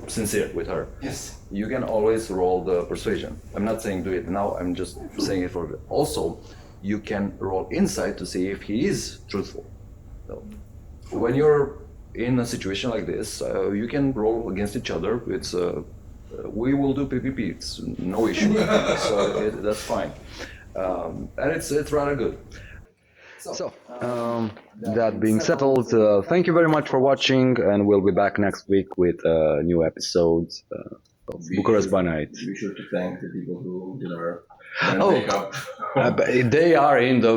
sincere with her. Yes. You can always roll the persuasion. I'm not saying do it now. I'm just saying it for. Also, you can roll insight to see if he is truthful. So, when you're in a situation like this, you can roll against each other. It's we will do PvP. It's no issue. So that's fine, and it's rather good. So, that being settled, thank you very much for watching, and we'll be back next week with a new episode of Bucharest by Night. Be sure to thank the people who did our Oh. makeup. They are in the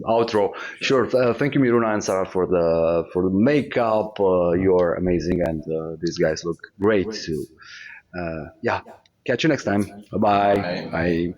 outro. Sure. Thank you, Miruna and Sarah, for the makeup. You're amazing, and these guys look great too. Yeah. Catch you next time. Bye-bye. Bye. Bye.